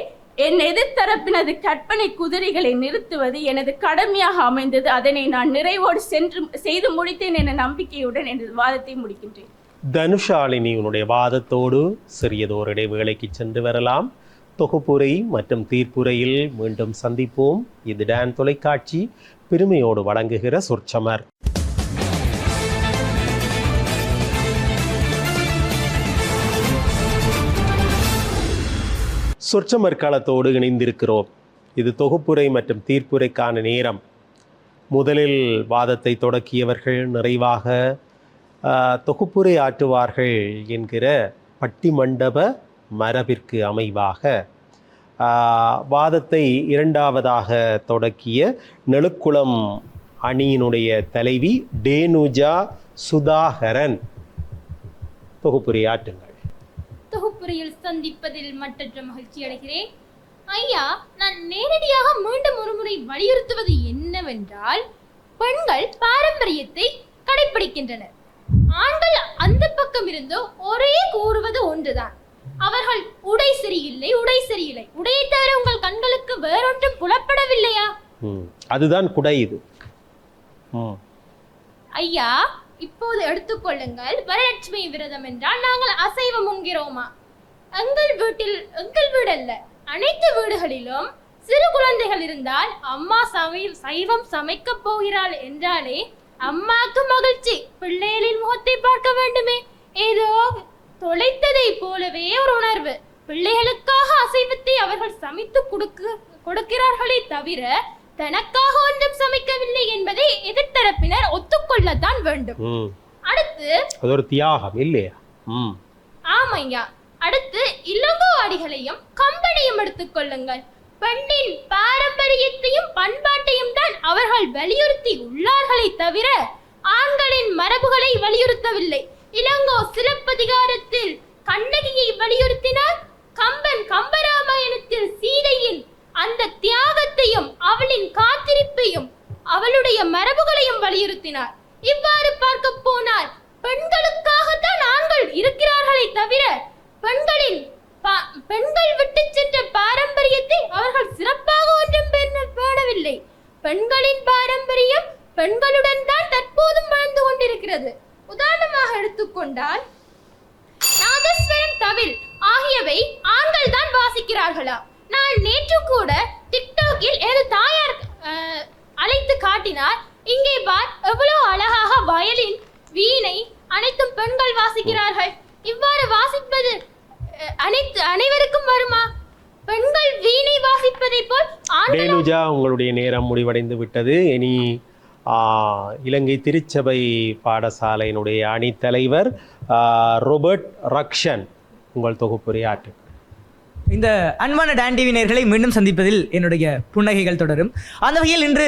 என் எதிர்த்தரப்பினது கற்பனை குதிரைகளை நிறுத்துவது எனது கடமையாக அமைந்தது. அதனை நான் நிறைவோடு செய்து முடித்தேன் என நம்பிக்கையுடன் எனது வாதத்தை முடிக்கின்றேன். தனுஷாலினி, உன்னுடைய வாதத்தோடு சிறியதோர் இடைவேளைக்கு சென்று வரலாம். தொகுப்புரை மற்றும் தீர்ப்புரையில் மீண்டும் சந்திப்போம். இது டான் தொலைக்காட்சி பெருமையோடு வழங்குகிற சொற்சமர். சொற்சமர் காலத்தோடு இணைந்திருக்கிறோம். இது தொகுப்புரை மற்றும் தீர்ப்புரைக்கான நேரம். முதலில் வாதத்தை தொடக்கியவர்கள் நிறைவாக தொகுப்புரை ஆற்றுவார்கள் என்கிற பட்டிமண்டப மரபிற்கு அமைவாக வாதத்தை இரண்டாவதாக தொடக்கிய நெழுக்குளம் அணியினுடைய தலைவி டேனுஜா சுதாகரன் தொகுப்புரை ஆற்றுங்கள். தொகுப்புரையில் சந்திப்பதில் மற்றற்ற மகிழ்ச்சி அடைகிறேன். ஐயா, நான் நேரடியாக மீண்டும் ஒருமுறை வலியுறுத்துவது என்னவென்றால், பெண்கள் பாரம்பரியத்தை கடைபிடிக்கின்றனர். ஆண்கள் அந்த பக்கம் இருந்து ஒரே கூறுவது ஒன்றுதான், அவர்கள் உடை சரியில்லை. உடையை தவிர உங்கள் கண்களுக்கு வேறொன்றும் புலப்படவில்லையா? அதுதான் குடை. இது ஐயா, இப்போது எடுத்துக்கொள்ளுங்கள். வரலட்சுமி விரதம் என்றால் நாங்கள் அசைவம் உண்கிறோமா? எங்கள் வீடல்ல, அனைத்து வீடுகளிலும் சிறு குழந்தைகள் இருந்தால் அம்மா சைவம் சமைக்க போகிறாள் என்றாலே அம்மாக்கு மகிழ்ச்சி. பிள்ளைகளின் முகத்தை பார்க்க வேண்டுமே, ஏதோ தொலைத்ததை போலவே ஒரு உணர்வு. பிள்ளைகளுக்காக அசைவத்தை அவர்கள் சமைத்து கொடுக்கிறார்களே தவிர தனக்காக ஒன்றும் சமைக்கவில்லை என்பதை எதிர்த்தரப்பினர் ஒத்துக்கொள்ளத்தான் வேண்டும். அடுத்து அது ஒரு தியாகம் இல்லையா? ஆமையா. அடுத்து இளங்கோவாடிகளையும் கம்பெனியும் எடுத்துக்கொள்ளுங்கள். பெண்ணின் பாரம்பரியத்தையும் பண்பாட்டையும் தான் அவர்கள் வலியுறுத்தி உள்ளார்களே தவிர ஆண்களின் மரபுகளை வலியுறுத்தவில்லை. இளங்கோ சிலப்பதிகாரத்தில் கண்ணகியை வலியுறுத்தினார். கம்பன் கம்பராமாயணத்தில் சீதையின் அந்த தியாகத்தையும் அவளின் காத்திருப்பையும் அவளுடைய மரபுகளையும் வலியுறுத்தினார். இவ்வாறு பார்க்க போனால் பெண்களுக்காகத்தான் ஆண்கள் இருக்கிறார்களே தவிர பெண்கள் விட்டு சென்ற பாரம்பரியத்தை அவர்கள் சிறப்பாக ஒன்றும் பேணவில்லை. பெண்களின் பாரம்பரியம் பெண்களுடன் தான் தற்போதும் வாழ்ந்து கொண்டிருக்கிறது. உதாரணமாக எடுத்துக்கொண்டால் நாதஸ்வரம், தவில் ஆகியவை ஆண்கள் தான் வாசிக்கிறார்களா? நான் நேற்று கூட டிக்டாக்கில் எனது தாயார் அழைத்து காட்டினார். இங்கே பார், எவ்வளவு அழகாக வயலின், வீணை அனைத்தும் பெண்கள் வாசிக்கிறார்கள். இவ்வாறு வாசிப்பது அனைவருக்கும் வருமா? பெண்கள் வீணை வாசிப்பதை போல் டேனுஜா, உங்களுடைய நேரம் முடிவடைந்து விட்டது. இனி இலங்கை திருச்சபை பாடசாலையினுடைய அணித்தலைவர் ரோபர்ட் ரக்ஷன் உங்கள் தொகுப்புரை ஆற்றுங்கள். இந்த அன்பான டான் டிவி நேயர்களை மீண்டும் சந்திப்பதில் என்னுடைய புன்னகைகள் தொடரும். அந்த வகையில் இன்று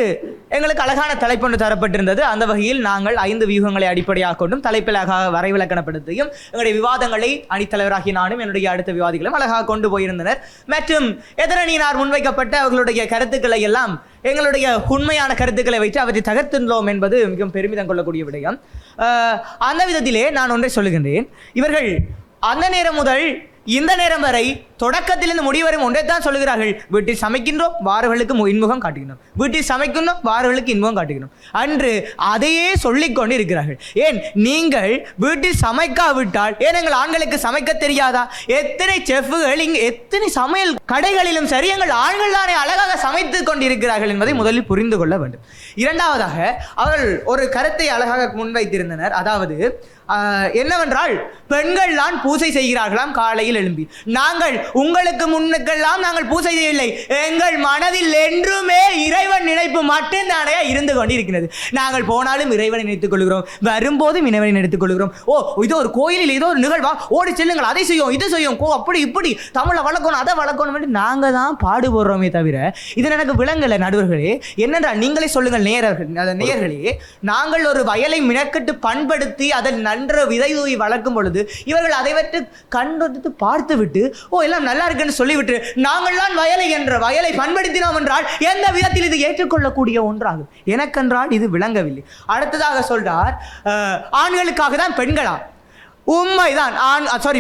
எங்களுக்கு அழகான தலைப்பொன்று தரப்பட்டிருந்தது. அந்த வகையில் நாங்கள் 5 வியூகங்களை அடிப்படையாக கொண்டும் தலைப்பிலாக வரைவிலக்கணப்படுத்தியும் எங்களுடைய விவாதங்களை அணித்தலைவராகிய நானும் என்னுடைய அடுத்த விவாதிகளும் அழகாக கொண்டு போயிருந்தனர். மற்றும் எதிரணியினார் முன்வைக்கப்பட்ட அவர்களுடைய கருத்துக்களை எல்லாம் எங்களுடைய உண்மையான கருத்துக்களை வைத்து அவற்றை தகர்த்துள்ளோம் என்பது மிகவும் பெருமிதம் கொள்ளக்கூடிய விடயம். அந்த விதத்திலே நான் ஒன்றை சொல்லுகின்றேன். இவர்கள் அந்த நேரம் முதல் இந்த நேரம் வரை தொடக்கத்திலிருந்து முடிவரும் ஒன்றை தான் சொல்லுகிறார்கள். வீட்டில் சமைக்கின்றோம், வாரர்களுக்கு இன்முகம் காட்டுகின்றோம். வீட்டில் சமைக்கின்றோம், வாரர்களுக்கு இன்முகம் காட்டுகின்றோம். அன்று அதையே சொல்லிக் கொண்டு இருக்கிறார்கள். ஏன் நீங்கள் வீட்டில் சமைக்காவிட்டால் ஏன் எங்கள் ஆண்களுக்கு சமைக்க தெரியாதா? எத்தனை செஃப்கள் இங்கு எத்தனை சமையல் கடைகளிலும் சரி எங்கள் ஆண்கள் தானே அழகாக சமைத்து கொண்டிருக்கிறார்கள் என்பதை முதலில் புரிந்து கொள்ள வேண்டும். இரண்டாவதாக அவர்கள் ஒரு கருத்தை அழகாக முன்வைத்திருந்தனர். அதாவது என்னவென்றால் பெண்கள் தான் பூஜை செய்கிறார்களாம் காலையில் எழும்பி. நாங்கள் உங்களுக்கு முன்னுக்கெல்லாம் நாங்கள் பூஜை செய்யவில்லை. எங்கள் மனதில் என்றுமே இறைவன் நினைப்பு மட்டும்தானே இருந்து கொண்டிருக்கிறது. நாங்கள் போனாலும் இறைவனை நினைத்துக் கொள்கிறோம், வரும்போதும் இறைவனை நினைத்துக் கொள்கிறோம். ஓ இதோ ஒரு கோயிலில் ஏதோ ஒரு நிகழ்வா, ஓடி செல்லுங்கள், அதை செய்யும் இது செய்யும், அப்படி இப்படி தமிழை வளர்க்கணும் அதை வளர்க்கணும் என்று நாங்கள் தான் பாடுபடுறோமே தவிர இது எனக்கு விளங்கலை. நடுவர்களே, என்னென்றால் நீங்களே சொல்லுங்கள் நேயர்களே, நாங்கள் ஒரு வயலை மினக்கட்டு பண்படுத்தி அதை நன்ற விதை தூவி வளர்க்கும் பொழுது இவர்கள் அதை விட்டு கண்டு பார்த்து விட்டு ஓ எல்லாம் நல்லா இருக்குன்னு சொல்லிவிட்டு நாங்கள் தான் வயலை பண்படுத்தினோம் என்றால் எந்த விதத்தில் இது ஏற்றுக்கொள்ளக்கூடிய ஒன்றாகும். எனக்கென்றால் இது விளங்கவில்லை. அடுத்ததாக சொல்றார் ஆண்களுக்காக தான் பெண்களா? உண்மைதான்.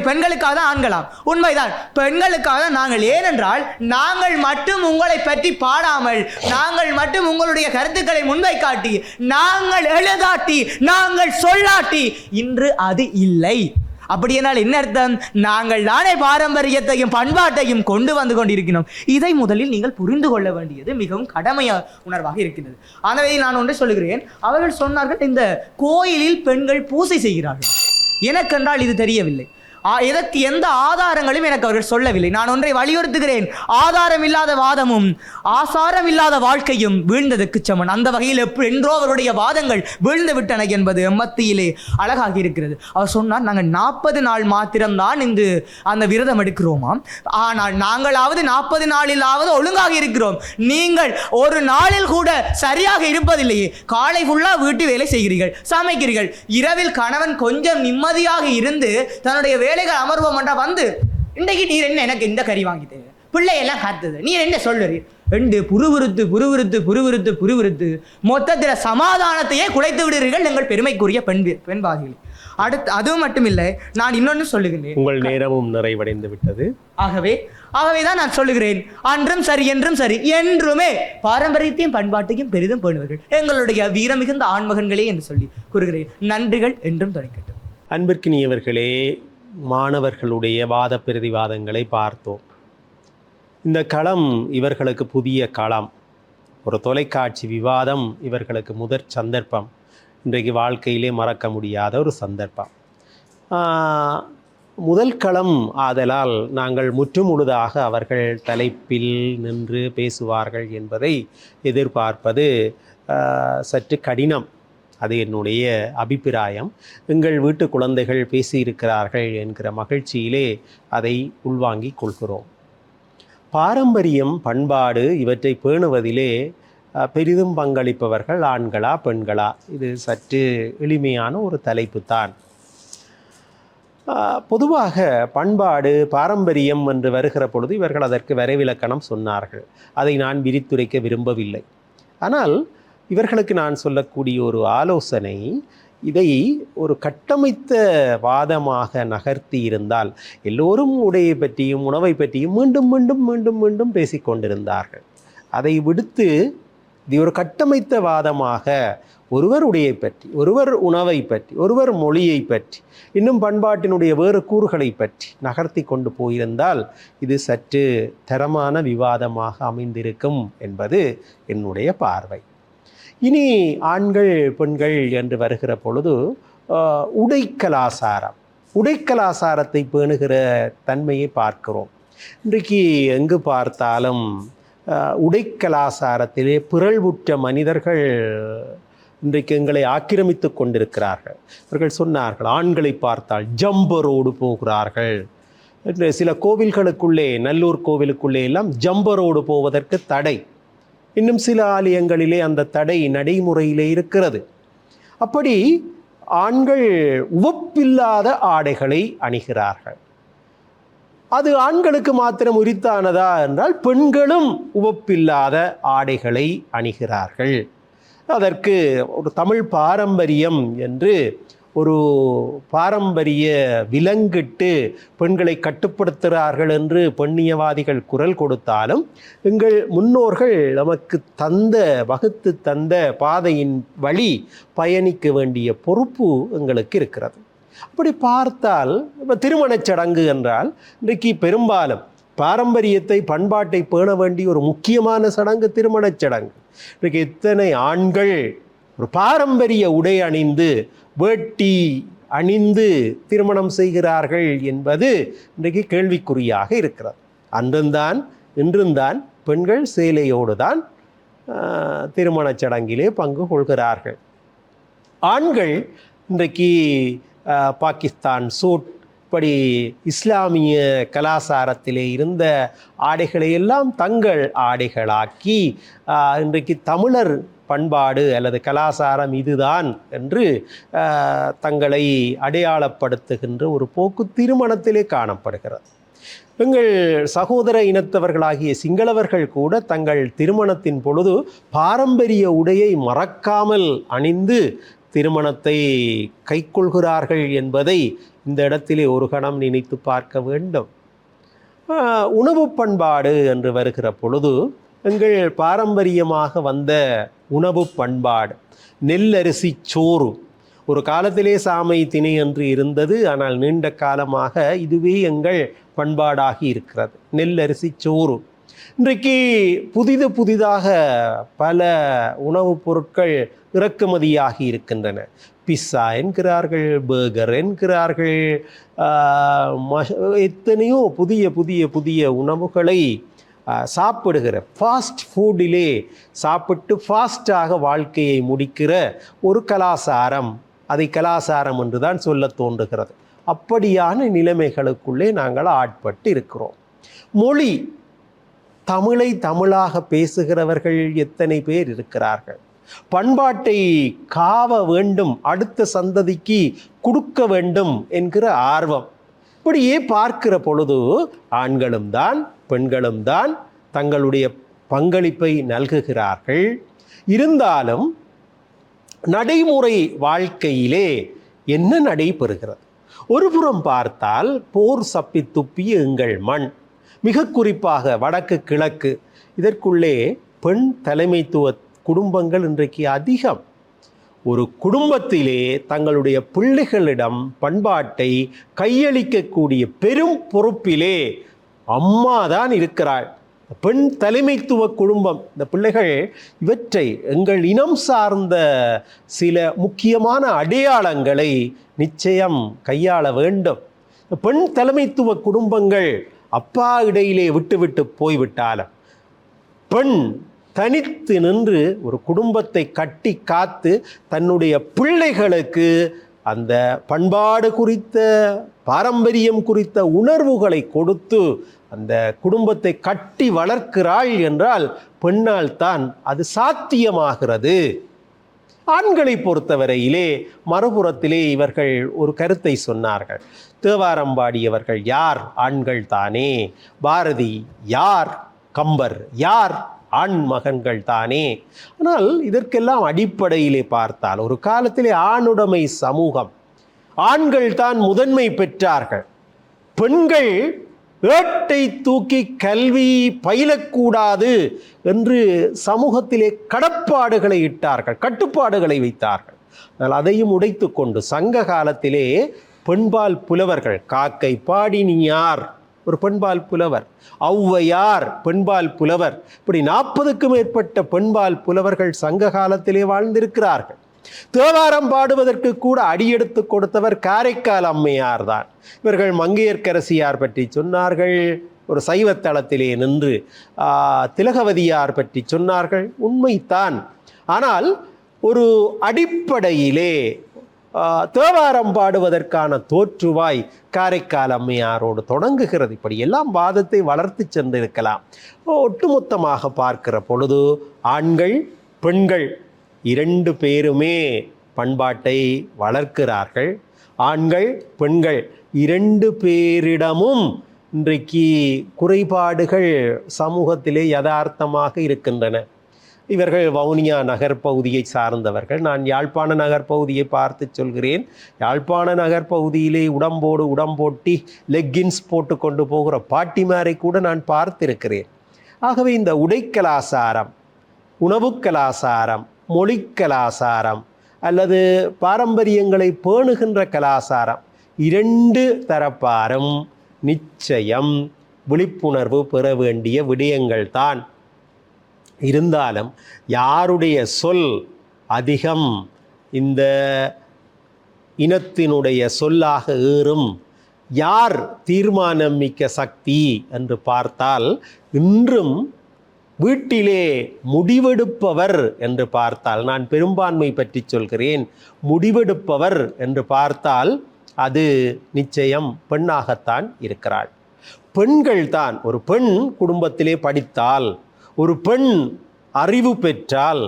பெண்களுக்காக தான் ஆண்களாம். உண்மைதான், பெண்களுக்காக தான் நாங்கள். ஏனென்றால் நாங்கள் மட்டும் உங்களை பற்றி பாடாமல், நாங்கள் மட்டும் உங்களுடைய கருத்துக்களை முன்வைக்காட்டி, நாங்கள் எழுதாட்டி, நாங்கள் சொல்லாட்டி இன்று அது இல்லை. அப்படியானால் என்ன அர்த்தம்? நாங்கள் தானே பாரம்பரியத்தையும் பண்பாட்டையும் கொண்டு வந்து கொண்டிருக்கிறோம். இதை முதலில் நீங்கள் புரிந்து கொள்ள வேண்டியது மிகவும் கடமைய உணர்வாக இருக்கின்றது. ஆகவே நான் ஒன்றை சொல்லுகிறேன். அவர்கள் சொன்னார்கள் இந்த கோயிலில் பெண்கள் பூஜை செய்கிறார்கள். எனக்கென்றால் இது தெரியவில்லை. இதற்கு எந்த ஆதாரங்களும் எனக்கு அவர்கள் சொல்லவில்லை. நான் ஒன்றை வலியுறுத்துகிறேன். ஆதாரம் இல்லாத வாதமும் ஆசாரம் இல்லாத வாழ்க்கையும் வீழ்ந்ததற்கு சமன். அந்த வகையில் என்றோ அவருடைய வாதங்கள் வீழ்ந்து விட்டன என்பது மத்தியிலே அழகாகி இருக்கிறது. அவர் சொன்னார், நாங்கள் 40 நாள் மாத்திரம்தான் அந்த விரதம் எடுக்கிறோமாம். ஆனால் நாங்களாவது 40 நாளிலாவது ஒழுங்காக இருக்கிறோம். நீங்கள் ஒரு நாளில் கூட சரியாக இருப்பதில்லையே. காலை ஃபுல்லாக வீட்டு வேலை செய்கிறீர்கள், சமைக்கிறீர்கள். இரவில் கணவன் கொஞ்சம் நிம்மதியாக இருந்து தன்னுடைய வேலைகள் அமர்வோம் என்றா வந்து இன்றைக்கு நீர் என்ன எனக்கு இந்த கறி வாங்கிட்டு பிள்ளையெல்லாம் காத்துது நீர் என்ன சொல்லுறீர் என்று புருவிருத்து மொத்தத்தில் சமாதானத்தையே குலைத்து விடுகிறீர்கள் எங்கள் பெருமைக்குரிய பெண்பாதிகள். அடுத்து அதுவும் மட்டும் இல்லை, நான் இன்னொன்று சொல்லுகிறேன். உங்கள் நேரமும் நிறைவடைந்து விட்டது. ஆகவேதான் நான் சொல்லுகிறேன், அன்றும் சரி என்றும் சரி, என்றுமே பாரம்பரியத்தையும் பண்பாட்டையும் பெரிதும் பேணுவர்கள் எங்களுடைய வீரமிகுந்த ஆண்மகன்களே என்று சொல்லி கூறுகிறேன். நன்றிகள் என்றும் தொடங்கட்டும். அன்பிற்கினியவர்களே, மாணவர்களுடைய வாத பிரதிவாதங்களை பார்த்தோம். இந்த களம் இவர்களுக்கு புதிய களம். ஒரு தொலைக்காட்சி விவாதம் இவர்களுக்கு முதற் சந்தர்ப்பம். இன்றைக்கு வாழ்க்கையிலே மறக்க முடியாத ஒரு சந்தர்ப்பம். முதல் களம் ஆதலால் நாங்கள் முற்றுமுழுதாக அவர்கள் தலைப்பில் நின்று பேசுவார்கள் என்பதை எதிர்பார்ப்பது சற்று கடினம். அது என்னுடைய அபிப்பிராயம். எங்கள் வீட்டு குழந்தைகள் பேசியிருக்கிறார்கள் என்கிற மகிழ்ச்சியிலே அதை உள்வாங்கிக் கொள்கிறோம். பாரம்பரியம், பண்பாடு இவற்றை பேணுவதிலே பெரிதும் பங்களிப்பவர்கள் ஆண்களா பெண்களா? இது சற்று எளிமையான ஒரு தலைப்பு தான். பொதுவாக பண்பாடு, பாரம்பரியம் என்று வருகிற பொழுது இவர்கள் அதற்கு வரைவிலக்கணம் சொன்னார்கள். அதை நான் விரித்துரைக்க விரும்பவில்லை. ஆனால் இவர்களுக்கு நான் சொல்லக்கூடிய ஒரு ஆலோசனை, இதை ஒரு கட்டமைத்த வாதமாக நகர்த்தி இருந்தால், எல்லோரும் உடையை பற்றியும் உணவை பற்றியும் மீண்டும் மீண்டும் மீண்டும் மீண்டும் பேசிக்கொண்டிருந்தார்கள். அதை விடுத்து இது ஒரு கட்டமைத்த வாதமாக ஒருவர் உடையை பற்றி, ஒருவர் உணவை பற்றி, ஒருவர் மொழியை பற்றி, இன்னும் பண்பாட்டினுடைய வேறு கூறுகளை பற்றி நகர்த்தி கொண்டு போயிருந்தால் இது சற்று தரமான விவாதமாக அமைந்திருக்கும் என்பது என்னுடைய பார்வை. இனி ஆண்கள் பெண்கள் என்று வருகிற பொழுது உடைக்கலாசாரத்தை பேணுகிற தன்மையை பார்க்கிறோம். இன்றைக்கு எங்கு பார்த்தாலும் உடைக்கலாசாரத்திலே பிறழ்வுற்ற மனிதர்கள் இன்றைக்கு எங்களை ஆக்கிரமித்து கொண்டிருக்கிறார்கள். இவர்கள் சொன்னார்கள், ஆண்களை பார்த்தால் ஜம்பரோடு போகிறார்கள், சில கோவில்களுக்குள்ளே, நல்லூர் கோவிலுக்குள்ளே எல்லாம் ஜம்பரோடு போவதற்கு தடை. இன்னும் சில ஆலயங்களிலே அந்த தடை நடைமுறையிலே இருக்கிறது. அப்படி ஆண்கள் உவப்பில்லாத ஆடைகளை அணிகிறார்கள். அது ஆண்களுக்கு மாத்திரம் உரித்தானதா என்றால் பெண்களும் உவப்பில்லாத ஆடைகளை அணிகிறார்கள். அதற்கு ஒரு தமிழ் பாரம்பரியம் என்று ஒரு பாரம்பரிய விலங்கிட்டு பெண்களை கட்டுப்படுத்துகிறார்கள் என்று பெண்ணியவாதிகள் குரல் கொடுத்தாலும் எங்கள் முன்னோர்கள் நமக்கு வகுத்து தந்த பாதையின் வழி பயணிக்க வேண்டிய பொறுப்பு எங்களுக்கு இருக்கிறது. அப்படி பார்த்தால் இப்போ திருமணச் சடங்கு என்றால் இன்றைக்கு பெரும்பாலும் பாரம்பரியத்தை பண்பாட்டை பேண வேண்டிய ஒரு முக்கியமான சடங்கு திருமணச் சடங்கு. இன்றைக்கு எத்தனை ஆண்கள் ஒரு பாரம்பரிய உடை அணிந்து வேட்டி அணிந்து திருமணம் செய்கிறார்கள் என்பது இன்றைக்கு கேள்விக்குறியாக இருக்கிறது. அன்றும்தான் இன்றும்தான் பெண்கள் சேலையோடு தான் திருமணச் சடங்கிலே பங்கு கொள்கிறார்கள். ஆண்கள் இன்றைக்கு பாகிஸ்தான் சூட், இப்படி இஸ்லாமிய கலாச்சாரத்திலே இருந்த ஆடைகளை எல்லாம் தங்கள் ஆடைகளாக்கி இன்றைக்கு தமிழர் பண்பாடு அல்லது கலாச்சாரம் இதுதான் என்று தங்களை அடையாளப்படுத்துகின்ற ஒரு போக்கு திருமணத்திலே காணப்படுகிறது. எங்கள் சகோதர இனத்தவர்களாகிய சிங்களவர்கள் கூட தங்கள் திருமணத்தின் பொழுது பாரம்பரிய உடையை மறக்காமல் அணிந்து திருமணத்தை கைக்கொள்கிறார்கள் என்பதை இந்த இடத்திலே ஒரு கணம் நினைத்து பார்க்க வேண்டும். உணவு பண்பாடு என்று வருகிற பொழுது எங்கள் பாரம்பரியமாக வந்த உணவு பண்பாடு நெல்லரிசி சோறு. ஒரு காலத்திலே சாமை திணை என்று இருந்தது. ஆனால் நீண்ட காலமாக இதுவே எங்கள் பண்பாடாகி இருக்கிறது, நெல்லரிசி சோறு. இன்றைக்கு புதிதாக பல உணவுப் பொருட்கள் இறக்குமதியாகி இருக்கின்றன. பிஸ்ஸா என்கிறார்கள், பர்கர் என்கிறார்கள், எத்தனையோ புதிய உணவுகளை சாப்பிடுகிற ஃபாஸ்ட் ஃபுட்டிலே சாப்பிட்டு ஃபாஸ்டாக வாழ்க்கையை முடிக்கிற ஒரு கலாச்சாரம், அதை கலாச்சாரம் என்று தான் சொல்ல தோன்றுகிறது. அப்படியான நிலைமைகளுக்குள்ளே நாங்கள் ஆட்பட்டு இருக்கிறோம். மொழி, தமிழை தமிழாக பேசுகிறவர்கள் எத்தனை பேர் இருக்கிறார்கள்? பண்பாட்டை காவ வேண்டும், அடுத்த சந்ததிக்கு கொடுக்க வேண்டும் என்கிற ஆர்வம். இப்படியே பார்க்கிற பொழுது ஆண்களும் தான் பெண்களும் தான் தங்களுடைய பங்களிப்பை நல்குகிறார்கள். இருந்தாலும் நடைமுறை வாழ்க்கையிலே என்ன நடைபெறுகிறது? ஒரு புறம் பார்த்தால் போர் சப்பி துப்பிய எங்கள் மண், மிக குறிப்பாக வடக்கு கிழக்கு, இதற்குள்ளே பெண் தலைமைத்துவ குடும்பங்கள் இன்றைக்கு அதிகம். ஒரு குடும்பத்திலே தங்களுடைய பிள்ளைகளிடம் பண்பாட்டை கையளிக்கக்கூடிய பெரும் பொறுப்பிலே அம்மா தான் இருக்கிறாள். பெண் தலைமைத்துவ குடும்பம், இந்த பிள்ளைகள் இவற்றை எங்கள் இனம் சார்ந்த சில முக்கியமான அடையாளங்களை நிச்சயம் கையாள வேண்டும். பெண் தலைமைத்துவ குடும்பங்கள் அப்பா இடையிலே விட்டு போய்விட்டாலும் பெண் தனித்து நின்று ஒரு குடும்பத்தை கட்டி காத்து தன்னுடைய பிள்ளைகளுக்கு அந்த பண்பாடு குறித்த பாரம்பரியம் குறித்த உணர்வுகளை கொடுத்து அந்த குடும்பத்தை கட்டி வளர்க்கிறாள் என்றால் பெண்ணால் தான் அது சாத்தியமாகிறது. ஆண்களை பொறுத்தவரையிலே மறுபுறத்திலே இவர்கள் ஒரு கருத்தை சொன்னார்கள். தேவாரம் பாடியவர்கள் யார்? ஆண்கள் தானே. பாரதி யார்? கம்பர் யார்? ஆண் மகன்கள் தானே. ஆனால் இதற்கெல்லாம் அடிப்படையிலே பார்த்தால் ஒரு காலத்திலே ஆணுடைமை சமூகம், ஆண்கள் தான் முதன்மை பெற்றார்கள். பெண்கள் ஏட்டை தூக்கி கல்வி பயிலக்கூடாது என்று சமூகத்திலே கடப்பாடுகளை இட்டார்கள், கட்டுப்பாடுகளை வைத்தார்கள். ஆனால் அதையும் உடைத்து கொண்டு சங்க காலத்திலே பெண்பால் புலவர்கள், காக்கை பாடினியார் ஒரு பெண்பால் புலவர், ஔவையார் பெண்பால் புலவர், இப்படி 40க்கும் மேற்பட்ட பெண்பால் புலவர்கள் சங்க காலத்திலே வாழ்ந்திருக்கிறார்கள். தேவாரம் பாடுவதற்கு கூட அடியெடுத்து கொடுத்தவர் காரைக்கால் அம்மையார் தான். இவர்கள் மங்கையர்க்கரசியார் பற்றி சொன்னார்கள், ஒரு சைவத்தளத்திலே நின்று திலகவதியார் பற்றி சொன்னார்கள். உண்மைத்தான். ஆனால் ஒரு அடிப்படையிலே தேவாரம் பாடுவதற்கான தோற்றுவாய் காரைக்கால் அம்மையாரோடு தொடங்குகிறது. இப்படி எல்லாம் வாதத்தை வளர்த்து சென்றிருக்கலாம். ஒட்டுமொத்தமாக பார்க்கிற பொழுது ஆண்கள் பெண்கள் 2 பேருமே பண்பாட்டை வளர்க்கிறார்கள். ஆண்கள் பெண்கள் 2 பேரிடமும் இன்றைக்கு குறைபாடுகள் சமூகத்திலே யதார்த்தமாக இருக்கின்றன. இவர்கள் வவுனியா நகர்பகுதியை சார்ந்தவர்கள். நான் யாழ்ப்பாண நகர்பகுதியை பார்த்து சொல்கிறேன். யாழ்ப்பாண நகர்பகுதியிலே உடம்போடு உடம்போட்டி லெக்கின்ஸ் போட்டு கொண்டு போகிற பாட்டிமாரை கூட நான் பார்த்திருக்கிறேன். ஆகவே இந்த உடைக்கலாசாரம், உணவு கலாசாரம், மொழி கலாசாரம் அல்லது பாரம்பரியங்களை பேணுகின்ற கலாசாரம் 2 தரப்பாரும் நிச்சயம் விழிப்புணர்வு பெற வேண்டிய விடயங்கள் தான். இருந்தாலும் யாருடைய சொல் அதிகம் இந்த இனத்தினுடைய சொல்லாக ஏறும், யார் தீர்மானம் மிக்க சக்தி என்று பார்த்தால், இன்றும் வீட்டிலே முடிவெடுப்பவர் என்று பார்த்தால், நான் பெரும்பான்மை பற்றி சொல்கிறேன், முடிவெடுப்பவர் என்று பார்த்தால் அது நிச்சயம் பெண்ணாகத்தான் இருக்கிறாள். பெண்கள் தான். ஒரு பெண் குடும்பத்திலே படித்தால், ஒரு பெண் அறிவு பெற்றால்,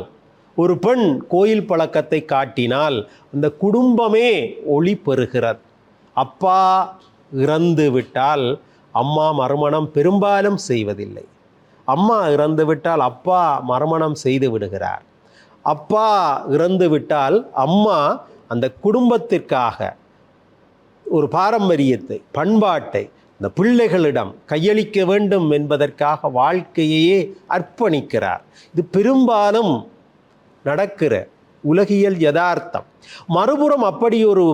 ஒரு பெண் கோயில் பழக்கத்தை காட்டினால் அந்த குடும்பமே ஒளி பெறுகிறது. அப்பா இறந்து விட்டால் அம்மா மறுமணம் பெரும்பாலும் செய்வதில்லை. அம்மா இறந்து விட்டால் அப்பா மறுமணம் செய்து விடுகிறார். அப்பா இறந்து விட்டால் அம்மா அந்த குடும்பத்திற்காக ஒரு பாரம்பரியத்தை, பண்பாட்டை இந்த பிள்ளைகளிடம் கையளிக்க வேண்டும் என்பதற்காக வாழ்க்கையையே அர்ப்பணிக்கிறார். இது பெரும்பாலும் நடக்கிற உலகியல் யதார்த்தம். மறுபுறம் அப்படி ஒரு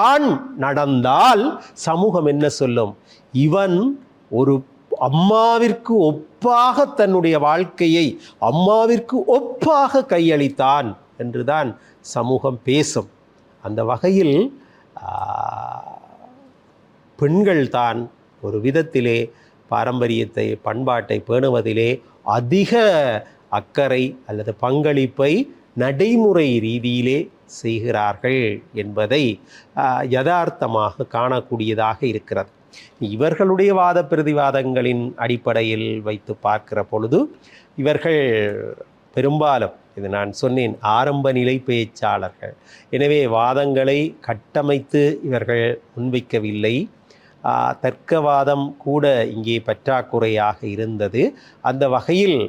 ஆண் நடந்தால் சமூகம் என்ன சொல்லும்? இவன் ஒரு அம்மாவிற்கு ஒப்பாக தன்னுடைய வாழ்க்கையை அம்மாவிற்கு ஒப்பாக கையளித்தான் என்றுதான் சமூகம் பேசும். அந்த வகையில் பெண்கள்தான் ஒரு விதத்திலே பாரம்பரியத்தை, பண்பாட்டை பேணுவதிலே அதிக அக்கறை அல்லது பங்களிப்பை நடைமுறை ரீதியிலே செய்கிறார்கள் என்பதை யதார்த்தமாக காணக்கூடியதாக இருக்கிறது. இவர்களுடைய வாத பிரதிவாதங்களின் அடிப்படையில் வைத்து பார்க்கிற பொழுது இவர்கள் பெரும்பாலும், இது நான் சொன்னேன், ஆரம்ப நிலை பேச்சாளர்கள். எனவே வாதங்களை கட்டமைத்து இவர்கள் முன்வைக்கவில்லை. தர்க்கவாதம் கூட இங்கே பற்றாக்குறையாக இருந்தது. அந்த வகையில்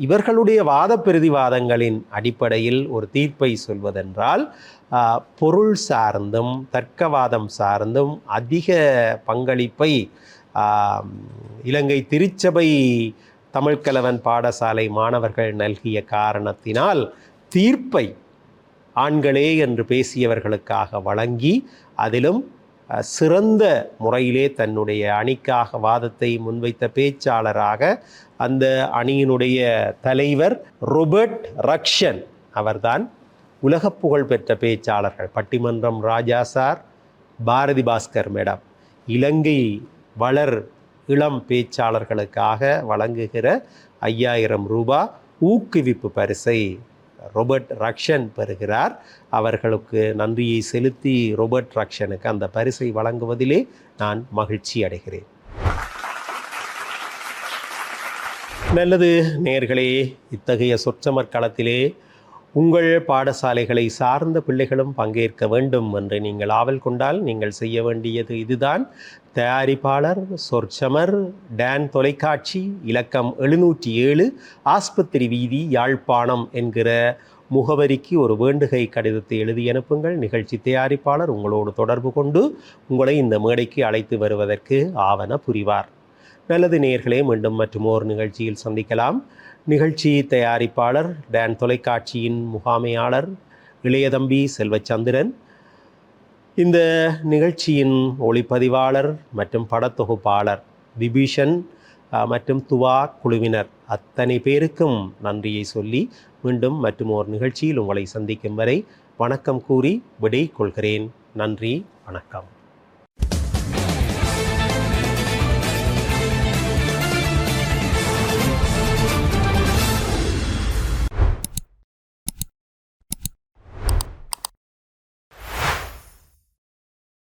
இவர்களுடைய வாத பிரதிவாதங்களின் அடிப்படையில் ஒரு தீர்ப்பை சொல்வதென்றால், பொருள் சார்ந்தும் தர்க்கவாதம் சார்ந்தும் அதிக பங்களிப்பை இலங்கை திருச்சபை தமிழ்கலவன் பாடசாலை மாணவர்கள் நல்கிய காரணத்தினால் தீர்ப்பை ஆண்களே என்று பேசியவர்களுக்காக வழங்கி, அதிலும் சிறந்த முறையிலே தன்னுடைய அணிக்காக வாதத்தை முன்வைத்த பேச்சாளராக அந்த அணியினுடைய தலைவர் ரோபர்ட் ரக்ஷன் அவர்தான். உலக புகழ் பெற்ற பேச்சாளர்கள் பட்டிமன்றம் ராஜா சார், பாரதி பாஸ்கர் மேடம், இலங்கை வளர் இளம் பேச்சாளர்களுக்காக வழங்குகிற 5000 ரூபாய் ஊக்குவிப்பு பரிசை ரோபர்ட் ரக்ஷன் பெறுகிறார். அவர்களுக்கு நன்றியை செலுத்தி ரோபர்ட் ரக்ஷனுக்கு அந்த பரிசை வழங்குவதிலே நான் மகிழ்ச்சி அடைகிறேன். நல்லது நேயர்களே, இத்தகைய சொற்சமர் களத்திலே உங்கள் பாடசாலைகளை சார்ந்த பிள்ளைகளும் பங்கேற்க வேண்டும் என்று நீங்கள் ஆவல் கொண்டால் நீங்கள் செய்ய வேண்டியது இதுதான். தயாரிப்பாளர் சொற்சமர், டான் தொலைக்காட்சி, இலக்கம் 707, ஆஸ்பத்திரி வீதி, யாழ்ப்பாணம் என்கிற முகவரிக்கு ஒரு வேண்டுகை கடிதத்தை எழுதி அனுப்புங்கள். நிகழ்ச்சி தயாரிப்பாளர் உங்களோடு தொடர்பு கொண்டு உங்களை இந்த மேடைக்கு அழைத்து வருவதற்கு ஆவன புரிவார். நல்லது நேயர்களே, மீண்டும் மற்றும் ஓர் நிகழ்ச்சியில் சந்திக்கலாம். நிகழ்ச்சி தயாரிப்பாளர், டான் தொலைக்காட்சியின் முகாமையாளர் இளையதம்பி செல்வச்சந்திரன். இந்த நிகழ்ச்சியின் ஒளிப்பதிவாளர் மற்றும் படத்தொகுப்பாளர் விபீஷன் மற்றும் துவா குழுவினர் அத்தனை பேருக்கும் நன்றியை சொல்லி மீண்டும் மற்றும் ஒரு நிகழ்ச்சியில் உங்களை சந்திக்கும் வரை வணக்கம் கூறி விடை கொள்கிறேன். நன்றி, வணக்கம்.